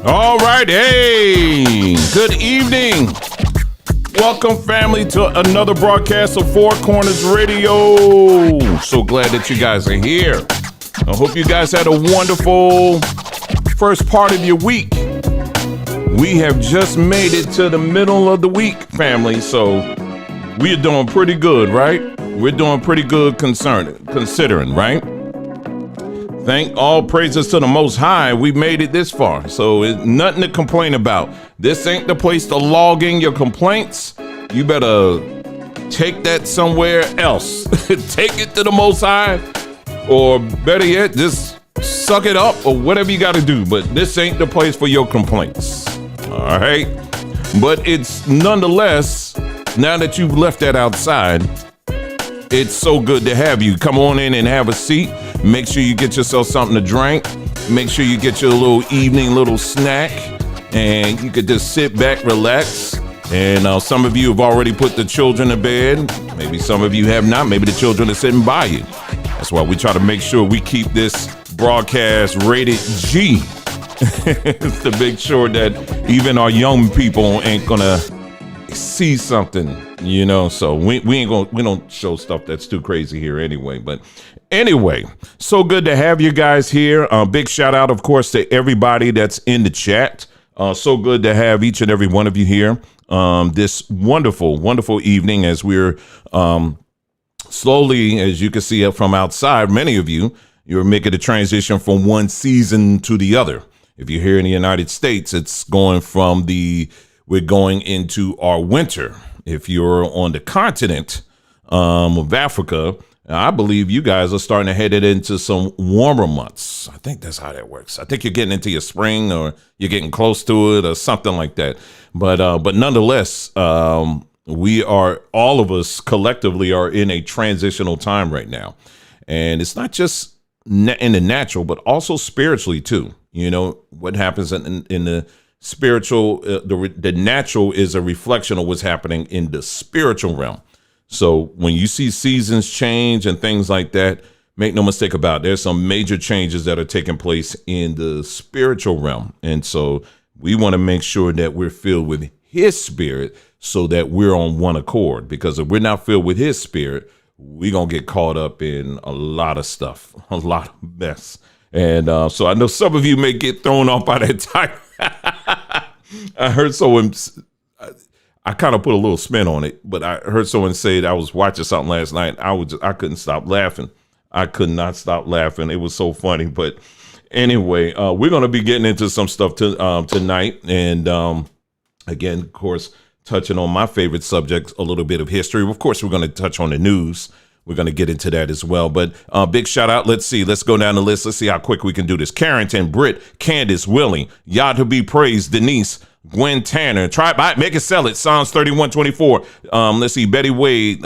All right, hey, good evening. Welcome, family, to another broadcast of Four Corners Radio. So glad that you guys are here. I hope you guys had a wonderful first part of your week. We have just made it to the middle of the week, family, so we're doing pretty good, right? We're doing pretty good considering, right? Thank all praises to the Most High. We made it this far, so it's nothing to complain about. This ain't the place to log in your complaints. You better take that somewhere else. Take it to the Most High, or better yet, just suck it up or whatever you got to do. But this ain't the place for your complaints. All right. But it's nonetheless, now that you've left that outside, it's so good to have you. Come on in and have a seat. Make sure you get yourself something to drink. Make sure you get your little evening little snack, and you could just sit back, relax. And some of you have already put the children to bed. Maybe some of you have not. Maybe the children are sitting by you. That's why we try to make sure we keep this broadcast rated G to make sure that even our young people ain't gonna see something, you know. So we don't show stuff that's too crazy here anyway. But anyway, so good to have you guys here. Big shout out, of course, to everybody that's in the chat. So good to have each and every one of you here. This wonderful evening as we're slowly, as you can see from outside, many of you're making the transition from one season to the other. If you're here in the United States, it's going from we're going into our winter. If you're on the continent of Africa, I believe you guys are starting to head it into some warmer months. I think that's how that works. I think you're getting into your spring, or you're getting close to it, or something like that. But nonetheless, we are, all of us collectively are in a transitional time right now. And it's not just in the natural, but also spiritually too. You know, what happens in the spiritual, the natural is a reflection of what's happening in the spiritual realm. So when you see seasons change and things like that, make no mistake about it, there's some major changes that are taking place in the spiritual realm. And so we want to make sure that we're filled with his spirit so that we're on one accord, because if we're not filled with his spirit, we're going to get caught up in a lot of stuff, a lot of mess. And so I know some of you may get thrown off by that title. I heard someone, I kind of put a little spin on it, but I heard someone say that I was watching something last night. I couldn't stop laughing. I could not stop laughing. It was so funny. But anyway, we're going to be getting into some stuff tonight. And again, of course, touching on my favorite subject, a little bit of history. Of course, we're going to touch on the news. We're going to get into that as well. But big shout out. Let's see. Let's go down the list. Let's see how quick we can do this. Carrington, Britt, Candace, Willie, Yah to be praised, Denise, Gwen Tanner, try buy it, make it, sell it. Psalms 31:24. Let's see. Betty Wade,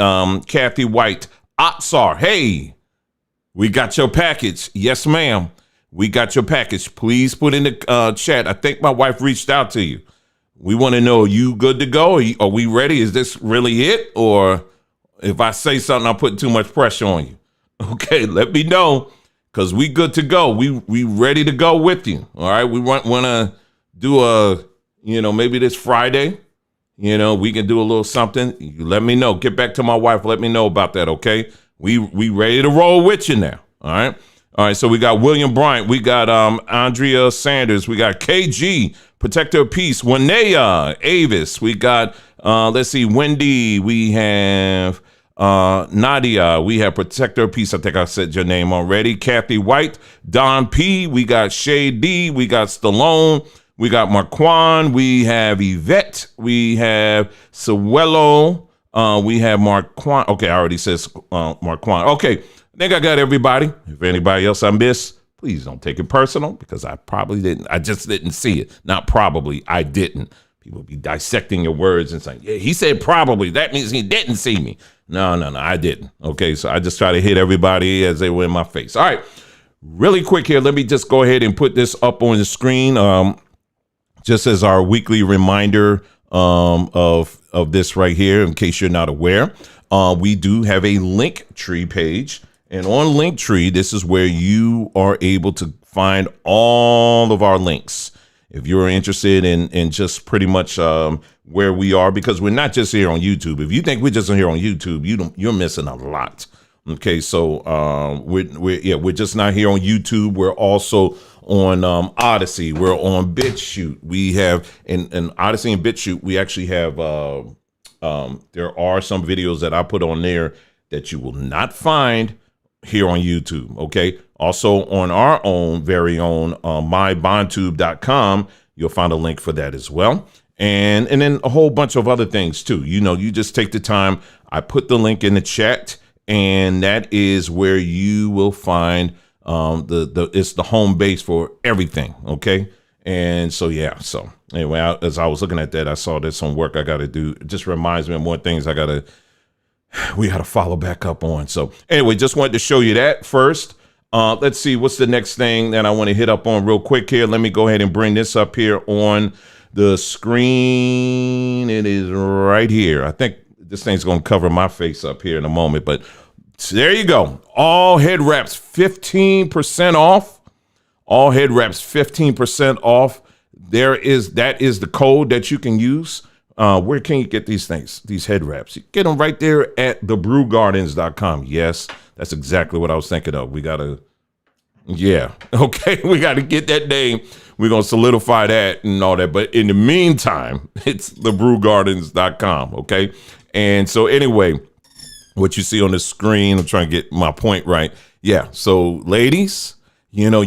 Kathy White, Otsar. Hey, we got your package. Yes, ma'am. We got your package. Please put in the chat. I think my wife reached out to you. We want to know, are you good to go? Are we ready? Is this really it? Or if I say something, I'm putting too much pressure on you. Okay, let me know, because we good to go. We ready to go with you. All right, we want to do a, maybe this Friday, we can do a little something. You let me know. Get back to my wife. Let me know about that, okay? We ready to roll with you now, all right? All right, so we got William Bryant. We got Andrea Sanders. We got KG, Protector of Peace. Wanea Avis. We got, let's see, Wendy. We have Nadia. We have Protector of Peace. I think I said your name already. Kathy White. Don P. We got Shay D. We got Stallone. We got Marquand. We have Yvette. We have Sewello. We have Marquand. Okay, I already said Marquand. Okay, I think I got everybody. If anybody else I missed, please don't take it personal, because I probably didn't. I just didn't see it. Not probably, I didn't. People be dissecting your words and saying, yeah, he said probably. That means he didn't see me. No, I didn't. Okay, so I just try to hit everybody as they were in my face. All right, really quick here. Let me just go ahead and put this up on the screen. Just as our weekly reminder of this right here, in case you're not aware, we do have a Linktree page. And on Linktree, this is where you are able to find all of our links. If you're interested in just pretty much where we are, because we're not just here on YouTube. If you think we're just here on YouTube, you're missing a lot. Okay, so we're just not here on YouTube. We're also on Odyssey. We're on BitChute. We have in Odyssey and BitChute. We actually have there are some videos that I put on there that you will not find here on YouTube. Okay. Also on our own very own mybondtube.com, you'll find a link for that as well. And then a whole bunch of other things too. You just take the time. I put the link in the chat, and that is where you will find it's the home base for everything. Okay. And so, yeah. So anyway, as I was looking at that, I saw there's some work I got to do. It just reminds me of more things we got to follow back up on. So anyway, just wanted to show you that first. Let's see, what's the next thing that I want to hit up on real quick here. Let me go ahead and bring this up here on the screen. It is right here. I think this thing's going to cover my face up here in a moment, but there you go. All head wraps 15% off. All head wraps 15% off. That is the code that you can use. Where can you get these things, these head wraps? You get them right there at thebrewgardens.com. Yes, that's exactly what I was thinking of. We got to get that name. We're going to solidify that and all that. But in the meantime, it's thebrewgardens.com. Okay. And so anyway, what you see on the screen, I'm trying to get my point right. Yeah. So ladies, I know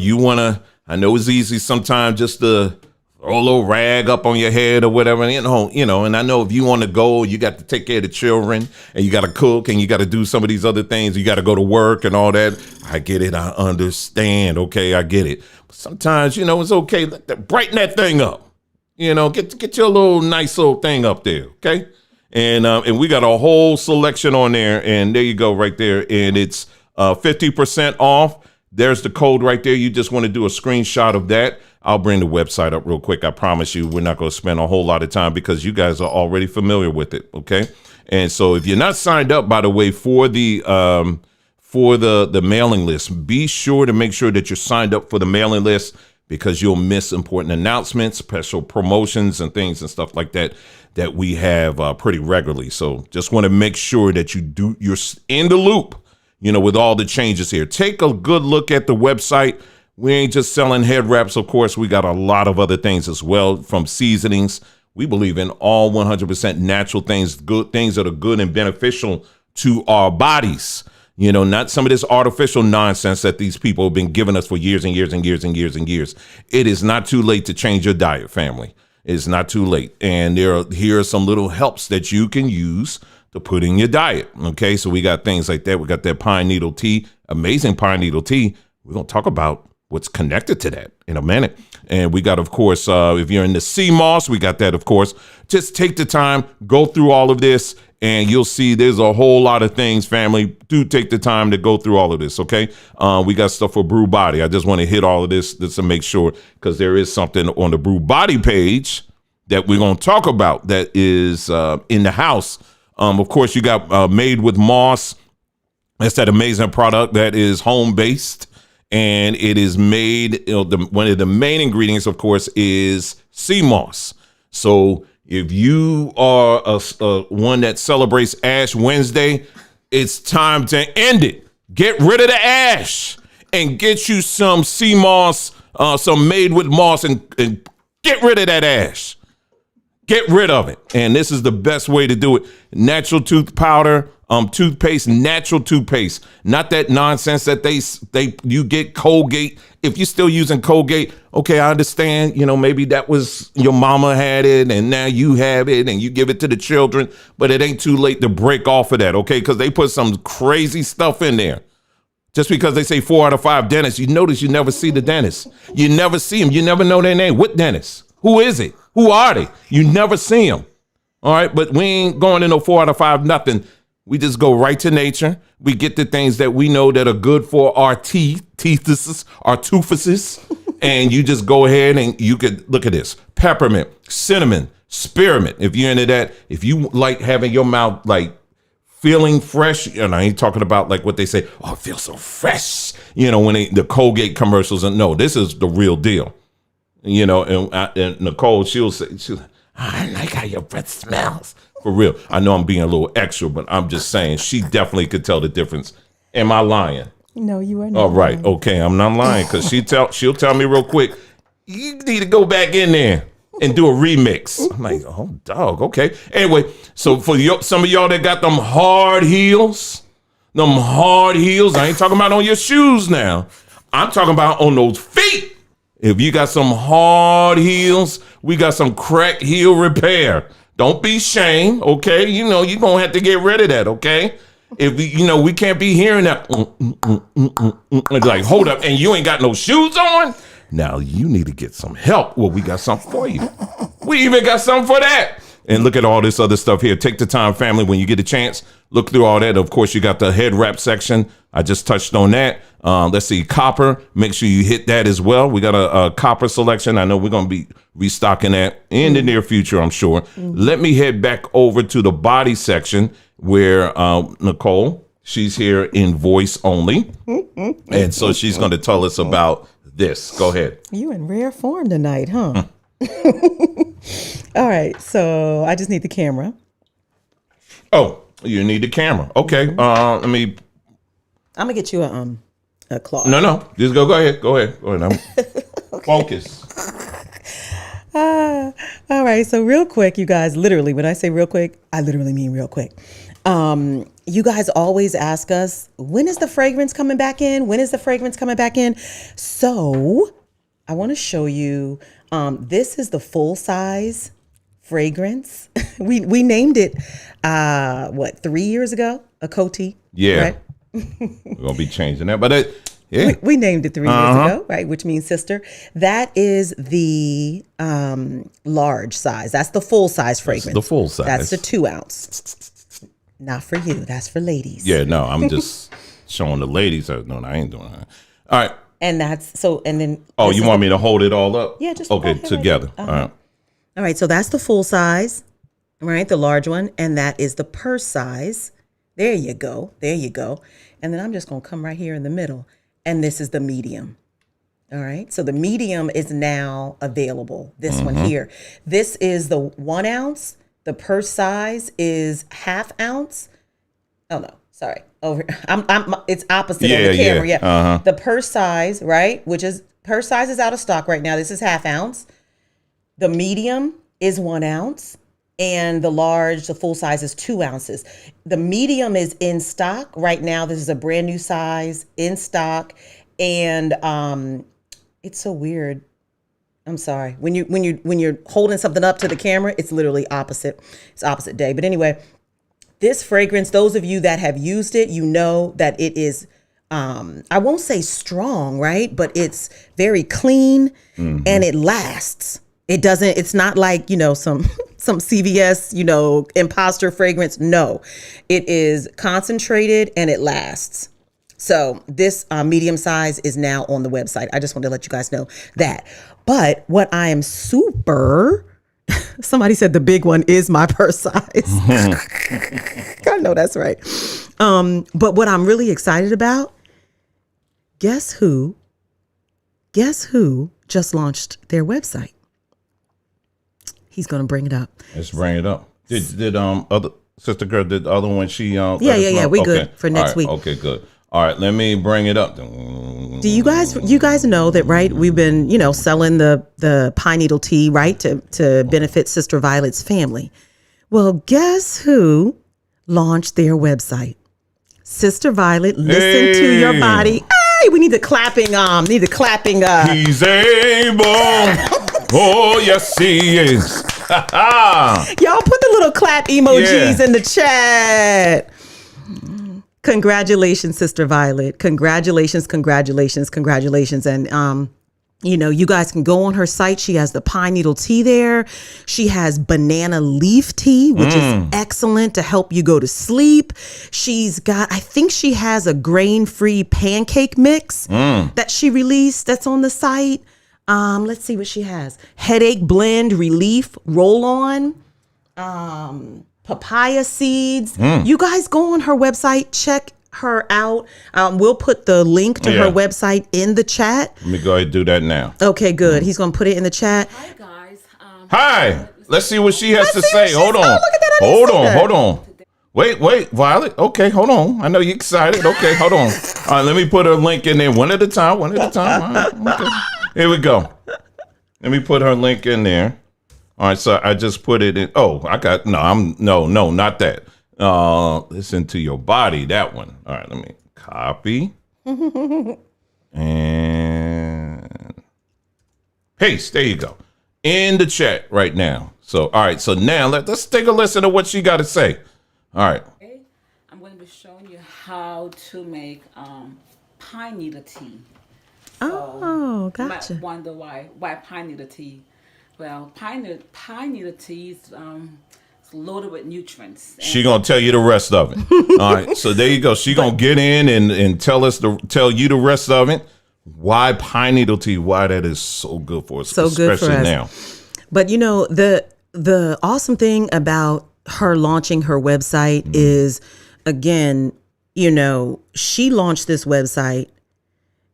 it's easy sometimes just to throw a little rag up on your head or whatever, and I know if you want to go, you got to take care of the children, and you got to cook, and you got to do some of these other things. You got to go to work and all that. I get it. I understand. Okay, I get it. But sometimes, it's okay. Brighten that thing up. Get your little nice little thing up there. Okay, and we got a whole selection on there, and there you go, right there, and it's 50% off. There's the code right there. You just want to do a screenshot of that. I'll bring the website up real quick. I promise you we're not going to spend a whole lot of time because you guys are already familiar with it, okay? And so if you're not signed up, by the way, for the mailing list, be sure to make sure that you're signed up for the mailing list because you'll miss important announcements, special promotions, and things and stuff like that we have pretty regularly. So just want to make sure that you're in the loop, with all the changes here. Take a good look at the website. We ain't just selling head wraps. Of course, we got a lot of other things as well, from seasonings. We believe in all 100% natural things, good things that are good and beneficial to our bodies. Not some of this artificial nonsense that these people have been giving us for years and years and years and years and years. It is not too late to change your diet, family. It's not too late. And here are some little helps that you can use to put in your diet. Okay, so we got things like that. We got that pine needle tea, amazing pine needle tea. We're going to talk about what's connected to that in a minute. And we got, of course, if you're in the sea moss, we got that, of course. Just take the time, go through all of this, and you'll see there's a whole lot of things, family. Do take the time to go through all of this, okay? We got stuff for Brew Body. I just want to hit all of this just to make sure, because there is something on the Brew Body page that we're going to talk about that is in the house. Of course, you got Made with Moss. That's that amazing product that is home-based. And it is made, one of the main ingredients, of course, is sea moss. So if you are one that celebrates Ash Wednesday, it's time to end it. Get rid of the ash and get you some sea moss, some Made with Moss, and get rid of that ash. Get rid of it. And this is the best way to do it. Natural tooth powder, toothpaste, natural toothpaste, not that nonsense that you get Colgate. If you're still using Colgate, okay, I understand, maybe that was your mama had it and now you have it and you give it to the children, but it ain't too late to break off of that, okay? Because they put some crazy stuff in there. Just because they say 4 out of 5 dentists, you notice you never see the dentist. You never see them. You never know their name. What dentist? Who is it? Who are they? You never see them. All right, but we ain't going to no 4 out of 5 nothing. We just go right to nature. We get the things that we know that are good for our teethuses, our toothuses, and you just go ahead and you could look at this: peppermint, cinnamon, spearmint. If you're into that, if you like having your mouth like feeling fresh, and I ain't talking about like what they say, oh, it feels so fresh, when the Colgate commercials. And no, this is the real deal. And Nicole, she'll say, I like how your breath smells. For real. I know I'm being a little extra, but I'm just saying she definitely could tell the difference Am I lying? No, you are not. All right. Okay. I'm not lying because she'll tell me real quick, you need to go back in there and do a remix. I'm like, oh, dog. Okay. Anyway, so for some of y'all that got them hard heels, I ain't talking about on your shoes now. I'm talking about on those feet. If you got some hard heels, we got some crack heel repair. Don't be ashamed, okay? You know, you're going to have to get rid of that, okay? If we can't be hearing that. Like, hold up, and you ain't got no shoes on? Now you need to get some help. Well, we got something for you. We even got something for that. And look at all this other stuff here. Take the time, family, when you get a chance. Look through all that. Of course, you got the head wrap section. I just touched on that. Let's see, copper. Make sure you hit that as well. We got a copper selection. I know we're going to be restocking that in the near future, I'm sure. Let me head back over to the body section where Nicole, she's here in voice only. And so she's going to tell us about this. Go ahead. You in rare form tonight, huh? All right, so I just need the camera. Oh, you need the camera. Okay. I'm gonna get you a cloth. No. Just go ahead. Go ahead. Focus. All right. So real quick, you guys, literally, when I say real quick, I literally mean real quick. You guys always ask us, when is the fragrance coming back in? When is the fragrance coming back in? So I want to show you, this is the full size fragrance. we named it, 3 years ago? A Coty. Yeah. Right? We're going to be changing that. But yeah. We named it 3 years ago, right? Which means sister. That is the large size. That's the full size fragrance. That's the full size. That's the 2 ounce. Not for you. That's for ladies. Yeah, no, I'm just showing the ladies. No, I ain't doing that. All right. And that's so, and then. Oh, you want me to hold it all up? Yeah, just. Okay, together. All right. All right. So that's the full size, right? The large one. And that is the purse size. There you go. There you go. And then I'm just going to come right here in the middle. And this is the medium. All right. So the medium is now available. This one here. This is the 1 ounce. The purse size is 1/2 ounce. Oh no, sorry. It's opposite on the camera. Yeah. The purse size, right? Purse size is out of stock right now. This is 1/2 ounce. The medium is 1 ounce. And the full size is 2 ounces. The medium is in stock right now. This is a brand new size in stock. And it's so weird. I'm sorry. When you're holding something up to the camera, it's literally opposite. It's opposite day. But anyway, this fragrance, those of you that have used it, you know that it is, I won't say strong, right? But it's very clean and it lasts. It's not like, some CVS, imposter fragrance. No, it is concentrated and it lasts. So this medium size is now on the website. I just want to let you guys know that. But what I am somebody said the big one is my purse size. I know that's right. But what I'm really excited about, guess who just launched their website? He's going to bring it up. Let's bring it up. Did other sister girl, did the other one, she yeah, we good for next week. Okay, good. All right, let me bring it up. Do you guys know that, right? We've been, selling the pine needle tea, right, to benefit Sister Violet's family. Well, guess who launched their website? Sister Violet, listen to your body. Hey, we need the clapping. He's able. Oh, yes, he is. Y'all put the little clap emojis in the chat. Congratulations, Sister Violet. Congratulations. And, you guys can go on her site. She has the pine needle tea there. She has banana leaf tea, which is excellent to help you go to sleep. I think she has a grain-free pancake mix that she released that's on the site. Let's see what she has. Headache blend relief roll-on. Papaya seeds. You guys go on her website, check her out. We'll put the link to her website in the chat. Let me go ahead and do that now. Okay, good. He's going to put it in the chat. Hi, guys. Hi. Let's see what she has to say. Hold on. Look at that. Hold on. Wait, Violet. Okay, hold on. I know you're excited. Okay, hold on. All right, let me put her link in there one at a time. All right, okay. Here we go. Let me put her link in there. All right, so I just put it in. Oh, no, not that. Listen to your body, that one. All right, let me copy and paste. There you go. In the chat right now. So, all right, so now let's take a listen to what she got to say. All right. I'm going to be showing you how to make pine needle tea. Oh, You gotcha. might wonder why pine needle tea. Well, pine needle tea is it's loaded with nutrients. She gonna tell you the rest of it. All right, so there you go. She gonna get in and tell you the rest of it. Why pine needle tea? Why that is so good for us, So good for especially us. now. But you know, the awesome thing about her launching her website is, again, you know, she launched this website.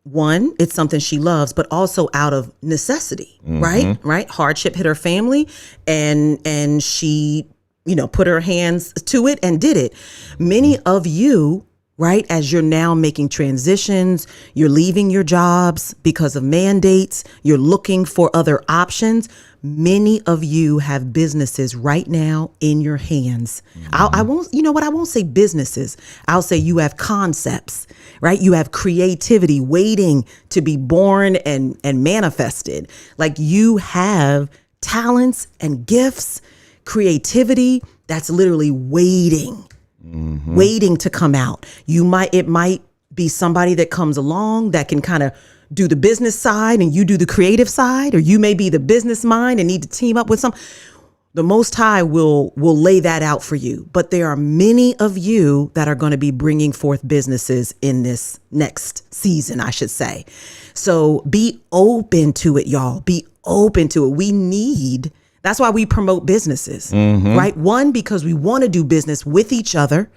One, it's something she loves, but also out of necessity, right? Hardship hit her family, and she, you know, put her hands to it and did it. Many of you, right, as you're now making transitions, you're leaving your jobs because of mandates, you're looking for other options. Many of you have businesses right now in your hands. I won't, you know what? I won't say businesses. I'll say you have concepts, right? You have creativity waiting to be born and manifested. Like you have talents and gifts, creativity that's literally waiting to come out. It might be somebody that comes along that can kind of do the business side and you do the creative side, or you may be the business mind and need to team up with some. The Most High will lay that out for you. But there are many of you that are going to be bringing forth businesses in this next season, I should say. So be open to it, y'all. Be open to it. That's why we promote businesses, right? One, because we want to do business with each other.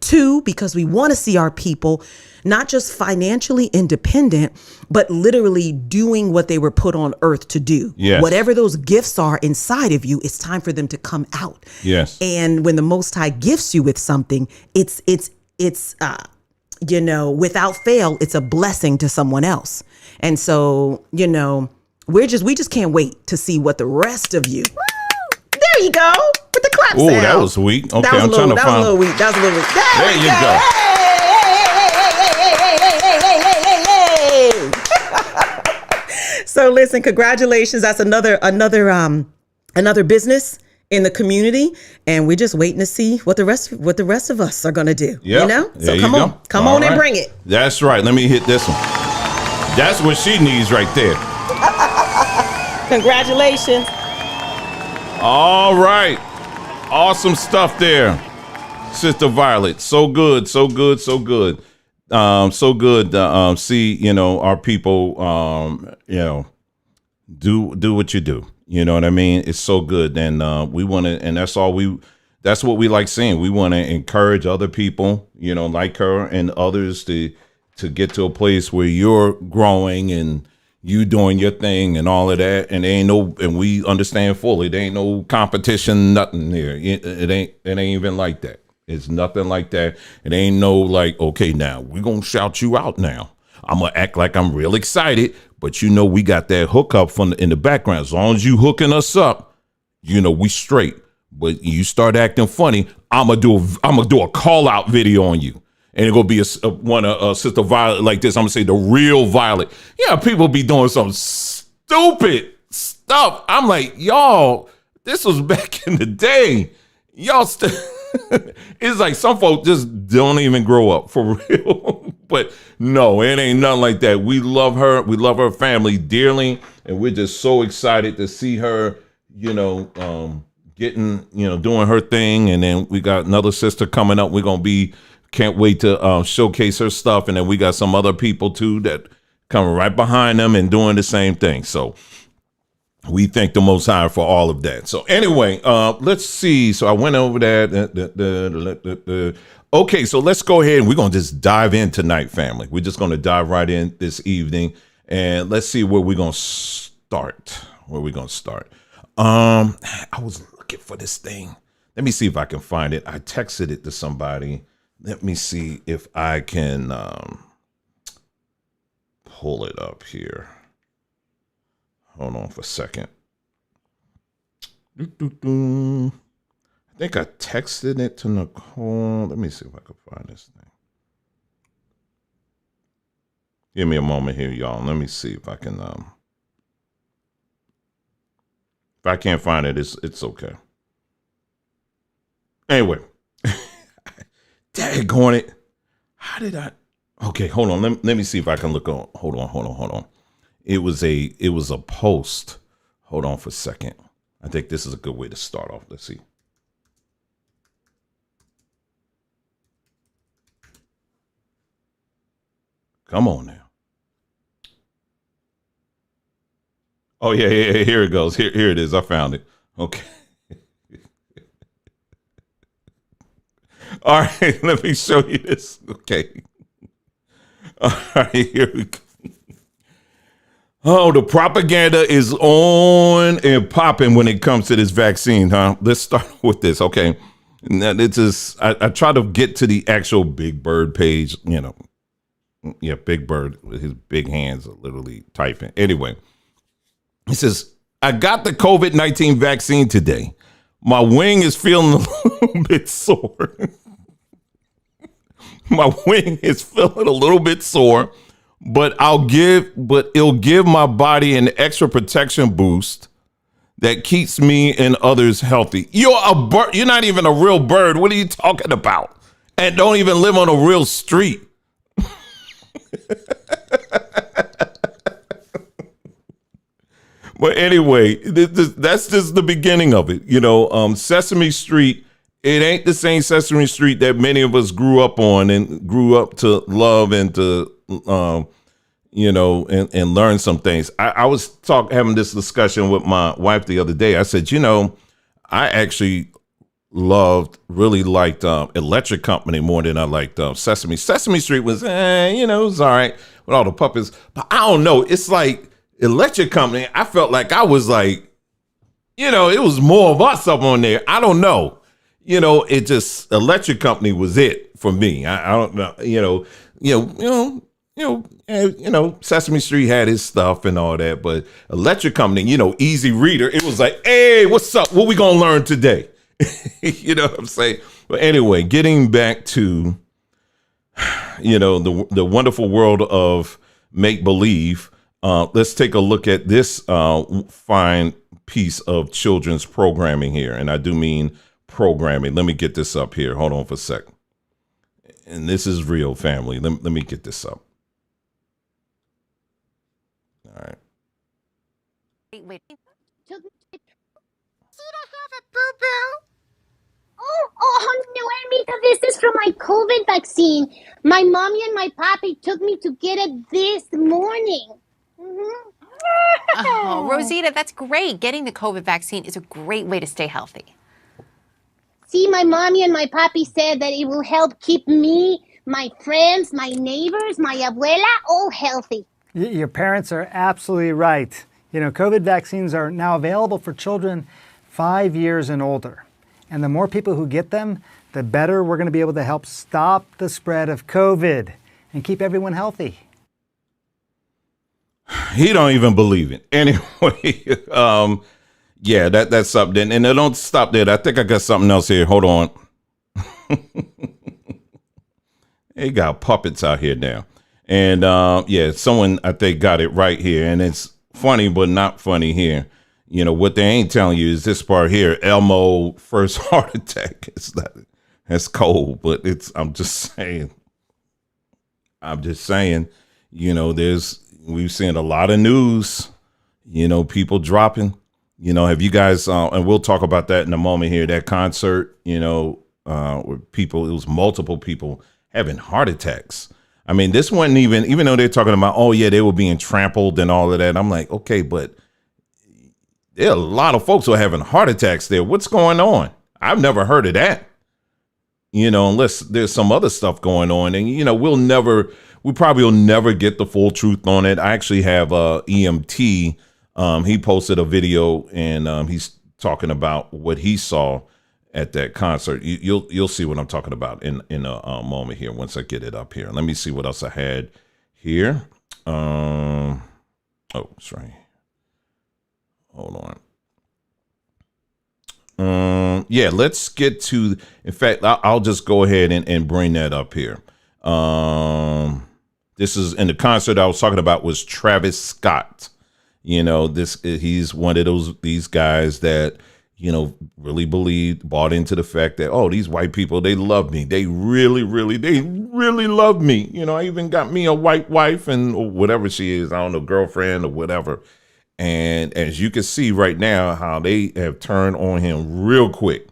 Two, because we want to see our people not just financially independent, but literally doing what they were put on earth to do. Yes. Whatever those gifts are inside of you, it's time for them to come out. Yes. And when the Most High gifts you with something, it's you know, without fail, it's a blessing to someone else. And so, you know, we just can't wait to see what the rest of you. There you go. With the clap Oh, sound. that was weak. Okay, That was I'm trying to that was find. a little weak. That was a little weak. There you go. So listen, congratulations. That's another business in the community, and we're just waiting to see what the rest of us are gonna do. Yep. You know? There So you come go. on. Come All on and right. bring it. That's right. Let me hit this one. That's what she needs right there. Congratulations. All right. Awesome stuff there, Sister Violet. So good, so good, so good. So good to see, you know, our people, you know, do what you do. You know what I mean? It's so good. And we want to, and that's what we like seeing. We want to encourage other people, you know, like her and others to get to a place where you're growing and you doing your thing and all of that. And and we understand fully, there ain't no competition, nothing there. It ain't even like that. It's nothing like that. It ain't no like, okay, now we're going to shout you out now. I'm going to act like I'm real excited, but you know, we got that hookup in the background. As long as you hooking us up, you know, we straight. But you start acting funny, I'm going to do a call out video on you. And it's going to be one of Sister Violet like this. I'm going to say the real Violet. Yeah, people be doing some stupid stuff. I'm like, y'all, this was back in the day. Y'all still... It's like some folks just don't even grow up for real. But no, it ain't nothing like that. We love her. We love her family dearly. And we're just so excited to see her, you know, getting, you know, doing her thing. And then we got another sister coming up. Can't wait to showcase her stuff. And then we got some other people too that coming right behind them and doing the same thing. So we thank the Most High for all of that. So anyway, let's see. So I went over that. Okay, so let's go ahead and we're going to just dive in tonight, family. We're just going to dive right in this evening. And let's see where we're going to start. I was looking for this thing Let me see if I can find it. I texted it to somebody. Let me see if I can pull it up here. Hold on for a second. I think I texted it to Nicole. Let me see if I can find this thing. Give me a moment here, y'all. Let me see if I can. If I can't find it, it's okay. Anyway, daggone it. How did I? Okay, hold on. Let me see if I can look on. Hold on. It was a post. Hold on for a second. I think this is a good way to start off. Let's see. Come on now. Oh yeah. Here it goes. Here it is. I found it. Okay. All right. Let me show you this. Okay. All right. Here we go. Oh, the propaganda is on and popping when it comes to this vaccine, huh? Let's start with this. Okay. Now, this is, I try to get to the actual Big Bird page, you know. Yeah, Big Bird with his big hands are literally typing. Anyway, he says, I got the COVID-19 vaccine today. My wing is feeling a little bit sore. My wing is feeling a little bit sore, but it'll give my body an extra protection boost that keeps me and others healthy. You're a bird. You're not even a real bird. What are you talking about? And don't even live on a real street. But anyway, that's just the beginning of it. You know, Sesame Street, it ain't the same Sesame Street that many of us grew up on and grew up to love and to, you know, and learn some things. I was having this discussion with my wife the other day. I said, you know, I actually really liked Electric Company more than I liked Sesame. Sesame Street was, you know, it was all right with all the puppets. But I don't know. It's like Electric Company, I felt like I was like, you know, it was more of us up on there. I don't know. You know, it just, Electric Company was it for me. I don't know. You know, Sesame Street had his stuff and all that, but Electric Company, you know, Easy Reader, it was like, hey, what's up? What we gonna learn today? You know what I'm saying? But anyway, getting back to, you know, the wonderful world of make believe. Let's take a look at this fine piece of children's programming here, and I do mean programming. Let me get this up here. Hold on for a sec. And this is real, family. Let me get this up. All right. Wait. Did I have a boo-boo? Oh, no, Amiga, this is from my COVID vaccine. My mommy and my papi took me to get it this morning. Mm-hmm. Oh, Rosita, that's great. Getting the COVID vaccine is a great way to stay healthy. See, my mommy and my papi said that it will help keep me, my friends, my neighbors, my abuela, all healthy. Your parents are absolutely right. You know, COVID vaccines are now available for children 5 years and older. And the more people who get them, the better we're going to be able to help stop the spread of COVID and keep everyone healthy. He don't even believe it. Anyway, yeah, that's something. And don't stop there. I think I got something else here. Hold on. They got puppets out here now. And yeah, someone I think got it right here. And it's funny, but not funny here. You know, what they ain't telling you is this part here. Elmo first heart attack. It's not, that's cold, but I'm just saying, you know, we've seen a lot of news, you know, people dropping, you know, have you guys, and we'll talk about that in a moment here, that concert, you know, where it was multiple people having heart attacks. I mean, this wasn't even though they're talking about, oh yeah, they were being trampled and all of that. I'm like, okay, but there are a lot of folks who are having heart attacks there. What's going on? I've never heard of that, you know, unless there's some other stuff going on. And, you know, we probably will never get the full truth on it. I actually have EMT. He posted a video and he's talking about what he saw. at that concert. You'll see what I'm talking about in a moment here once I get it up here. Let me see what else I had here. Oh, it's right. Hold on. Yeah, let's get to. In fact, I'll just go ahead and bring that up here. This is in the concert I was talking about was Travis Scott. You know, he's one of these guys that, you know, really bought into the fact that, oh, these white people, they love me. They really love me. You know, I even got me a white wife and whatever she is, I don't know, girlfriend or whatever. And as you can see right now, how they have turned on him real quick.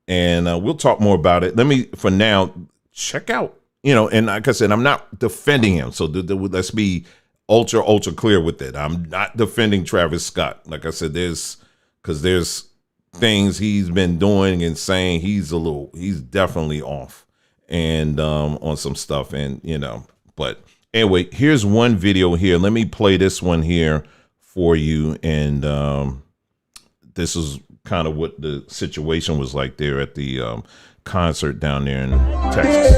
And we'll talk more about it. Let me, for now, check out, you know, and like I said, I'm not defending him. So let's be ultra clear with it. I'm not defending Travis Scott. Like I said, there's things he's been doing and saying he's definitely off and on some stuff, and you know, but anyway, here's one video here. Let me play this one here for you, and this is kind of what the situation was like there at the concert down there in Texas.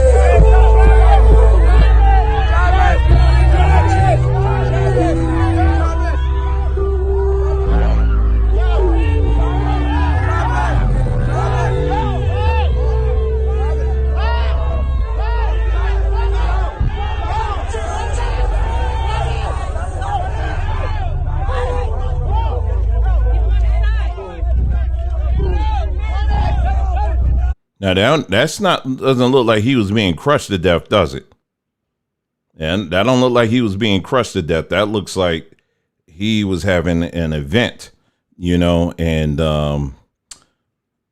Now doesn't look like he was being crushed to death, does it? And that don't look like he was being crushed to death. That looks like he was having an event, you know, and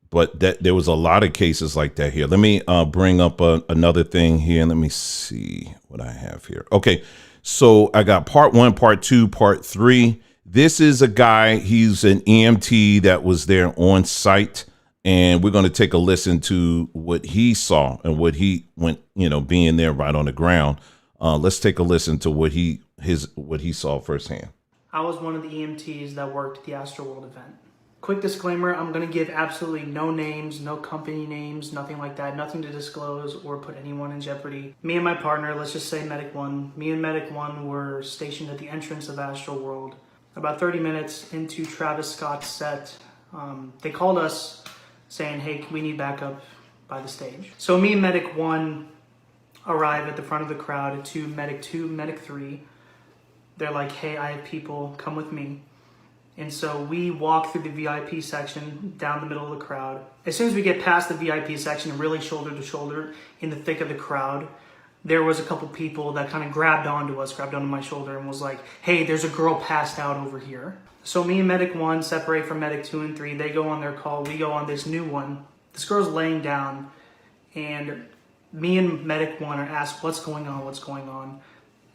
but there was a lot of cases like that here. Let me bring up another thing here. Let me see what I have here. Okay, so I got part 1, part 2, part 3. This is a guy, he's an EMT that was there on site. And we're going to take a listen to what he saw and what he went, you know, being there right on the ground. Let's take a listen to what he saw firsthand. I was one of the EMTs that worked at the Astroworld event. Quick disclaimer, I'm going to give absolutely no names, no company names, nothing like that, nothing to disclose or put anyone in jeopardy. Me and my partner, let's just say Medic 1, me and Medic 1 were stationed at the entrance of Astroworld. About 30 minutes into Travis Scott's set, they called us saying, hey, we need backup by the stage. So me and Medic 1 arrive at the front of the crowd to Medic 2, Medic 3. They're like, hey, I have people, come with me. And so we walk through the VIP section down the middle of the crowd. As soon as we get past the VIP section, really shoulder to shoulder in the thick of the crowd, there was a couple people that kind of grabbed onto my shoulder and was like, hey, there's a girl passed out over here. So me and Medic 1 separate from Medic 2 and 3. They go on their call. We go on this new one. This girl's laying down, and me and Medic 1 are asked, what's going on?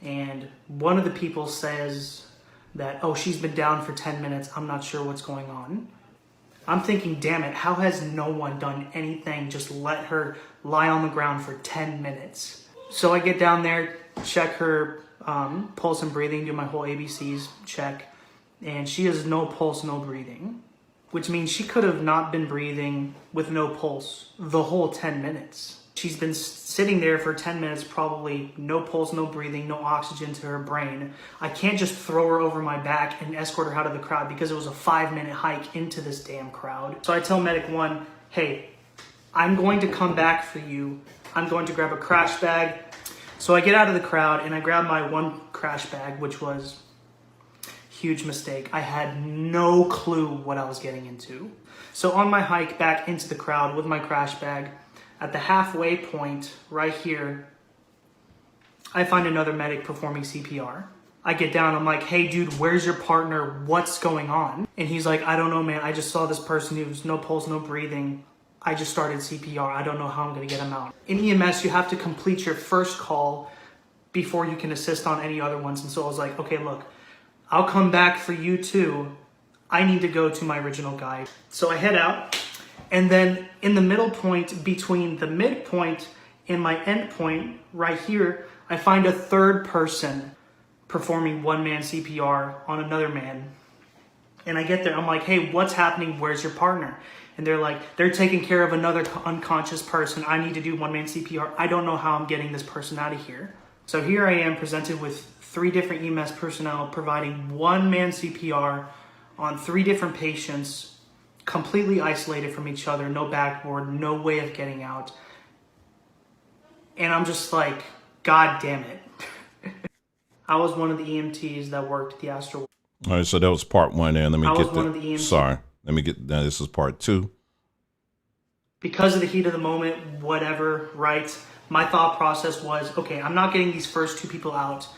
And one of the people says that, oh, she's been down for 10 minutes. I'm not sure what's going on. I'm thinking, damn it, how has no one done anything? Just let her lie on the ground for 10 minutes. So I get down there, check her pulse and breathing, do my whole ABCs check. And she has no pulse, no breathing, which means she could have not been breathing with no pulse the whole 10 minutes. She's been sitting there for 10 minutes, probably no pulse, no breathing, no oxygen to her brain. I can't just throw her over my back and escort her out of the crowd because it was a 5-minute hike into this damn crowd. So I tell Medic 1, hey, I'm going to come back for you. I'm going to grab a crash bag. So I get out of the crowd and I grab my one crash bag, which was huge mistake. I had no clue what I was getting into. So on my hike back into the crowd with my crash bag, at the halfway point right here, I find another medic performing CPR. I get down, I'm like, hey dude, where's your partner? What's going on? And he's like, I don't know, man. I just saw this person who was no pulse, no breathing. I just started CPR. I don't know how I'm gonna get him out. In EMS, you have to complete your first call before you can assist on any other ones. And so I was like, okay, look, I'll come back for you too. I need to go to my original guy. So I head out, and then in the middle point between the midpoint and my end point right here, I find a third person performing one-man CPR on another man. And I get there, I'm like, hey, what's happening? Where's your partner? And they're like, they're taking care of another unconscious person. I need to do one-man CPR. I don't know how I'm getting this person out of here. So here I am presented with 3 different EMS personnel providing one-man CPR on 3 different patients, completely isolated from each other, no backboard, no way of getting out. And I'm just like, God damn it. I was one of the EMTs that worked at the Astro. All right, so that was part 1 there. Let me I was get one of the EMTs. Sorry. Let me get now. This is part 2. Because of the heat of the moment, whatever, right? My thought process was, okay, I'm not getting these first 2 people out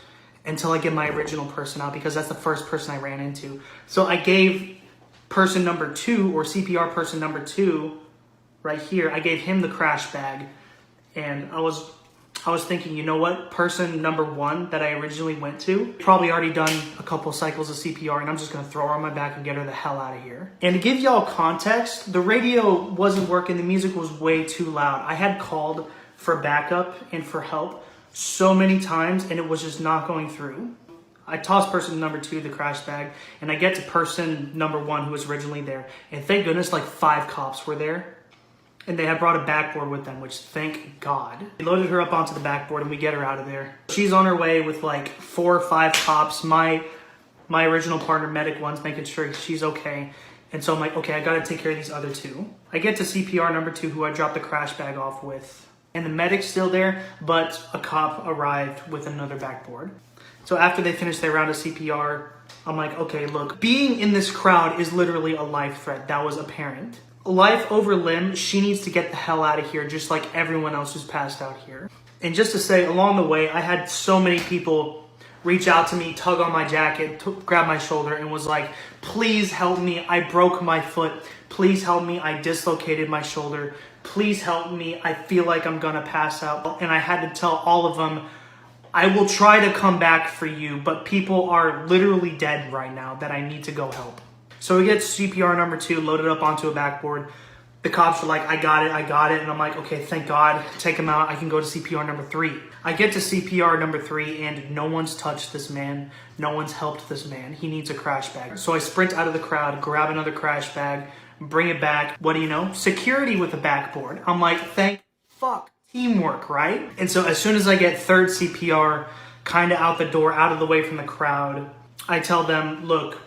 until I get my original person out, because that's the first person I ran into. So I gave person number 2, or CPR person number 2, right here, I gave him the crash bag. And I was thinking, you know what? Person number 1 that I originally went to, probably already done a couple cycles of CPR, and I'm just gonna throw her on my back and get her the hell out of here. And to give y'all context, the radio wasn't working, the music was way too loud. I had called for backup and for help so many times, and it was just not going through. I tossed person number 2 the crash bag, and I get to person number 1 who was originally there. And thank goodness, like 5 cops were there. And they had brought a backboard with them, which thank God. We loaded her up onto the backboard and we get her out of there. She's on her way with like 4 or 5 cops. My original partner, medic 1's making sure she's okay. And so I'm like, okay, I gotta take care of these other 2. I get to CPR number 2, who I dropped the crash bag off with. And the medic's still there, but a cop arrived with another backboard. So after they finished their round of CPR, I'm like, okay, look, being in this crowd is literally a life threat. That was apparent. Life over limb, she needs to get the hell out of here, just like everyone else who's passed out here. And just to say, along the way, I had so many people reach out to me, tug on my jacket, grab my shoulder, and was like, please help me, I broke my foot. Please help me, I dislocated my shoulder. Please help me, I feel like I'm gonna pass out. And I had to tell all of them, I will try to come back for you, but people are literally dead right now that I need to go help. So we get CPR number 2 loaded up onto a backboard. The cops are like, I got it. And I'm like, okay, thank God. Take him out. I can go to CPR number 3. I get to CPR number 3 and no one's touched this man. No one's helped this man. He needs a crash bag. So I sprint out of the crowd, grab another crash bag, bring it back. What do you know? Security with a backboard. I'm like, thank fuck. Teamwork, right? And so as soon as I get 3rd CPR kind of out the door, out of the way from the crowd, I tell them, look,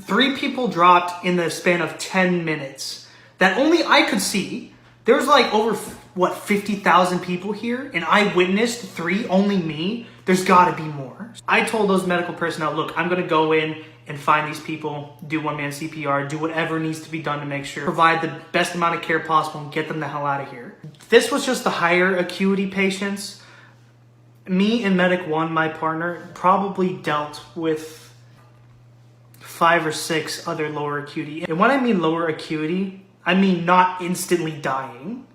3 people dropped in the span of 10 minutes that only I could see. There's like over, 50,000 people here, and I witnessed 3, only me. There's gotta be more. I told those medical personnel, look, I'm gonna go in and find these people, do one-man CPR, do whatever needs to be done to make sure, provide the best amount of care possible and get them the hell out of here. This was just the higher acuity patients. Me and Medic 1, my partner, probably dealt with 5 or 6 other lower acuity. And when I mean lower acuity, I mean not instantly dying,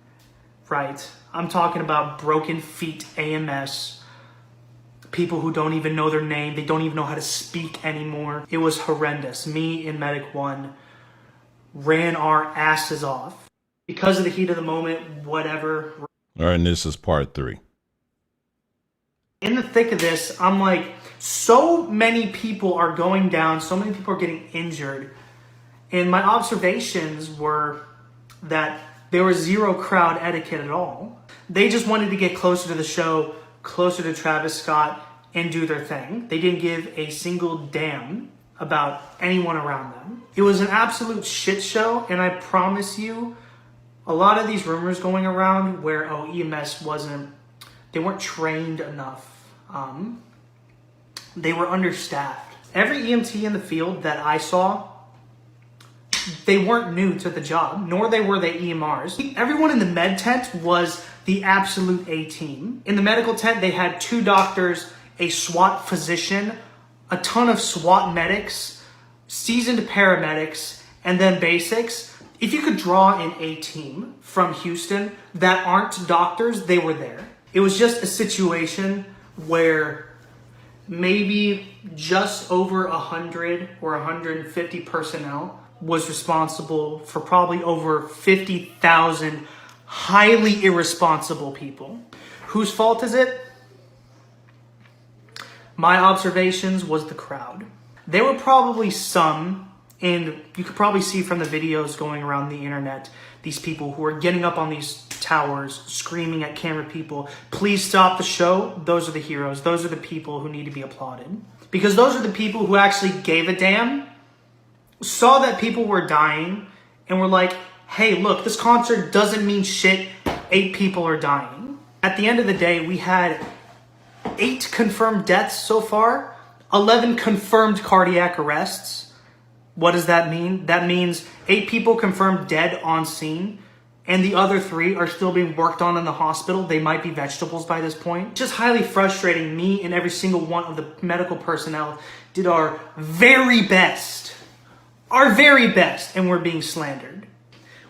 right? I'm talking about broken feet, AMS, people who don't even know their name, they don't even know how to speak anymore. It was horrendous. Me and Medic 1 ran our asses off. Because of the heat of the moment, whatever. All right, and this is part 3. In the thick of this, I'm like, so many people are going down, so many people are getting injured. And my observations were that there was 0 crowd etiquette at all. They just wanted to get closer to the show, closer to Travis Scott, and do their thing. They didn't give a single damn about anyone around them. It was an absolute shit show, and I promise you, a lot of these rumors going around where, EMS they weren't trained enough. They were understaffed. Every EMT in the field that I saw, they weren't new to the job, nor were they EMRs. Everyone in the med tent was the absolute A-team. In the medical tent, they had 2 doctors, a SWAT physician, a ton of SWAT medics, seasoned paramedics, and then basics. If you could draw an A-team from Houston that aren't doctors, they were there. It was just a situation where maybe just over 100 or 150 personnel was responsible for probably over 50,000 highly irresponsible people. Whose fault is it? My observations was the crowd. There were probably some And you could probably see from the videos going around the internet, these people who are getting up on these towers, screaming at camera people, please stop the show. Those are the heroes. Those are the people who need to be applauded. Because those are the people who actually gave a damn, saw that people were dying, and were like, hey, look, this concert doesn't mean shit. 8 people are dying. At the end of the day, we had 8 confirmed deaths so far, 11 confirmed cardiac arrests. What does that mean? That means 8 people confirmed dead on scene, and the other 3 are still being worked on in the hospital. They might be vegetables by this point. Just highly frustrating. Me and every single one of the medical personnel did our very best, and we're being slandered.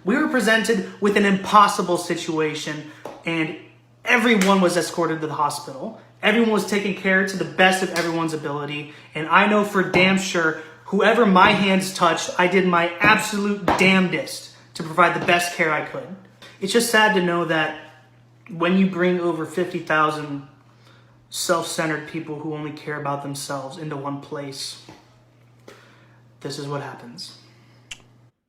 We were presented with an impossible situation, and everyone was escorted to the hospital. Everyone was taken care of to the best of everyone's ability, and I know for damn sure, whoever my hands touched, I did my absolute damnedest to provide the best care I could. It's just sad to know that when you bring over 50,000 self-centered people who only care about themselves into one place, this is what happens.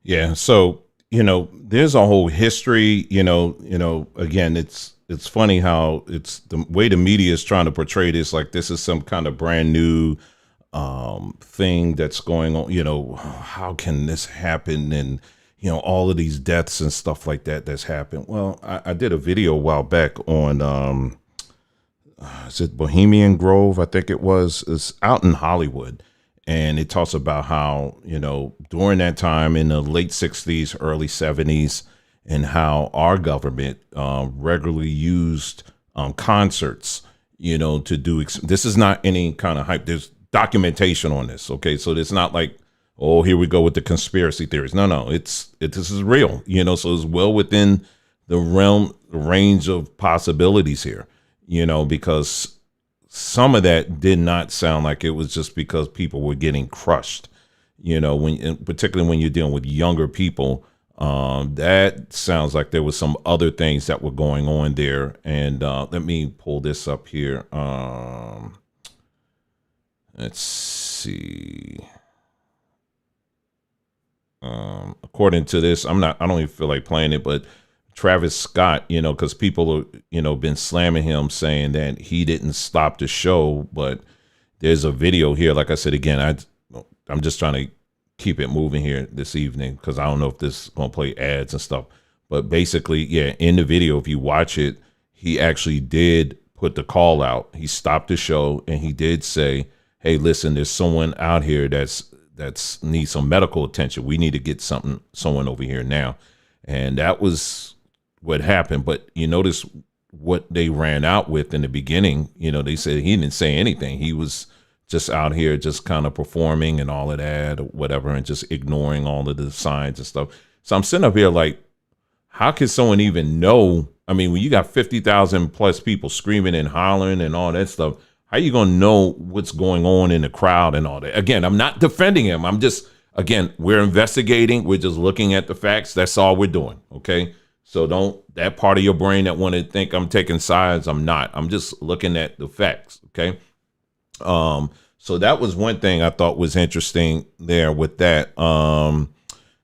Yeah. So, there's a whole history, again, it's funny how it's the way the media is trying to portray this, like this is some kind of brand new thing that's going on. How can this happen? And, all of these deaths and stuff like that's happened. Well, I did a video a while back on, is it Bohemian Grove? I think it was. It's out in Hollywood. And it talks about how, during that time in the late 60s, early 70s, and how our government regularly used concerts, to do. This is not any kind of hype. There's documentation on this. OK, so it's not like, oh, here we go with the conspiracy theories. No, this is real, so it's well within the range of possibilities here, because some of that did not sound like it was just because people were getting crushed, particularly when you're dealing with younger people. That sounds like there was some other things that were going on there. And let me pull this up here. Let's see. According to this, I don't even feel like playing it, but Travis Scott, because people are, been slamming him saying that he didn't stop the show. But there's a video here. Like I said, again, I'm just trying to keep it moving here this evening because I don't know if this is going to play ads and stuff. But basically, yeah, in the video, if you watch it, he actually did put the call out. He stopped the show and he did say, hey, listen, there's someone out here that's needs some medical attention. We need to get someone over here now. And that was what happened. But you notice what they ran out with in the beginning. They said he didn't say anything. He was just out here just kind of performing and all of that or whatever and just ignoring all of the signs and stuff. So I'm sitting up here like, how can someone even know? I mean, when you got 50,000 plus people screaming and hollering and all that stuff, how you going to know what's going on in the crowd and all that? Again, I'm not defending him. I'm just, again, we're investigating. We're just looking at the facts. That's all we're doing. Okay. So that part of your brain that want to think I'm taking sides, I'm not. I'm just looking at the facts. Okay. So that was one thing I thought was interesting there with that.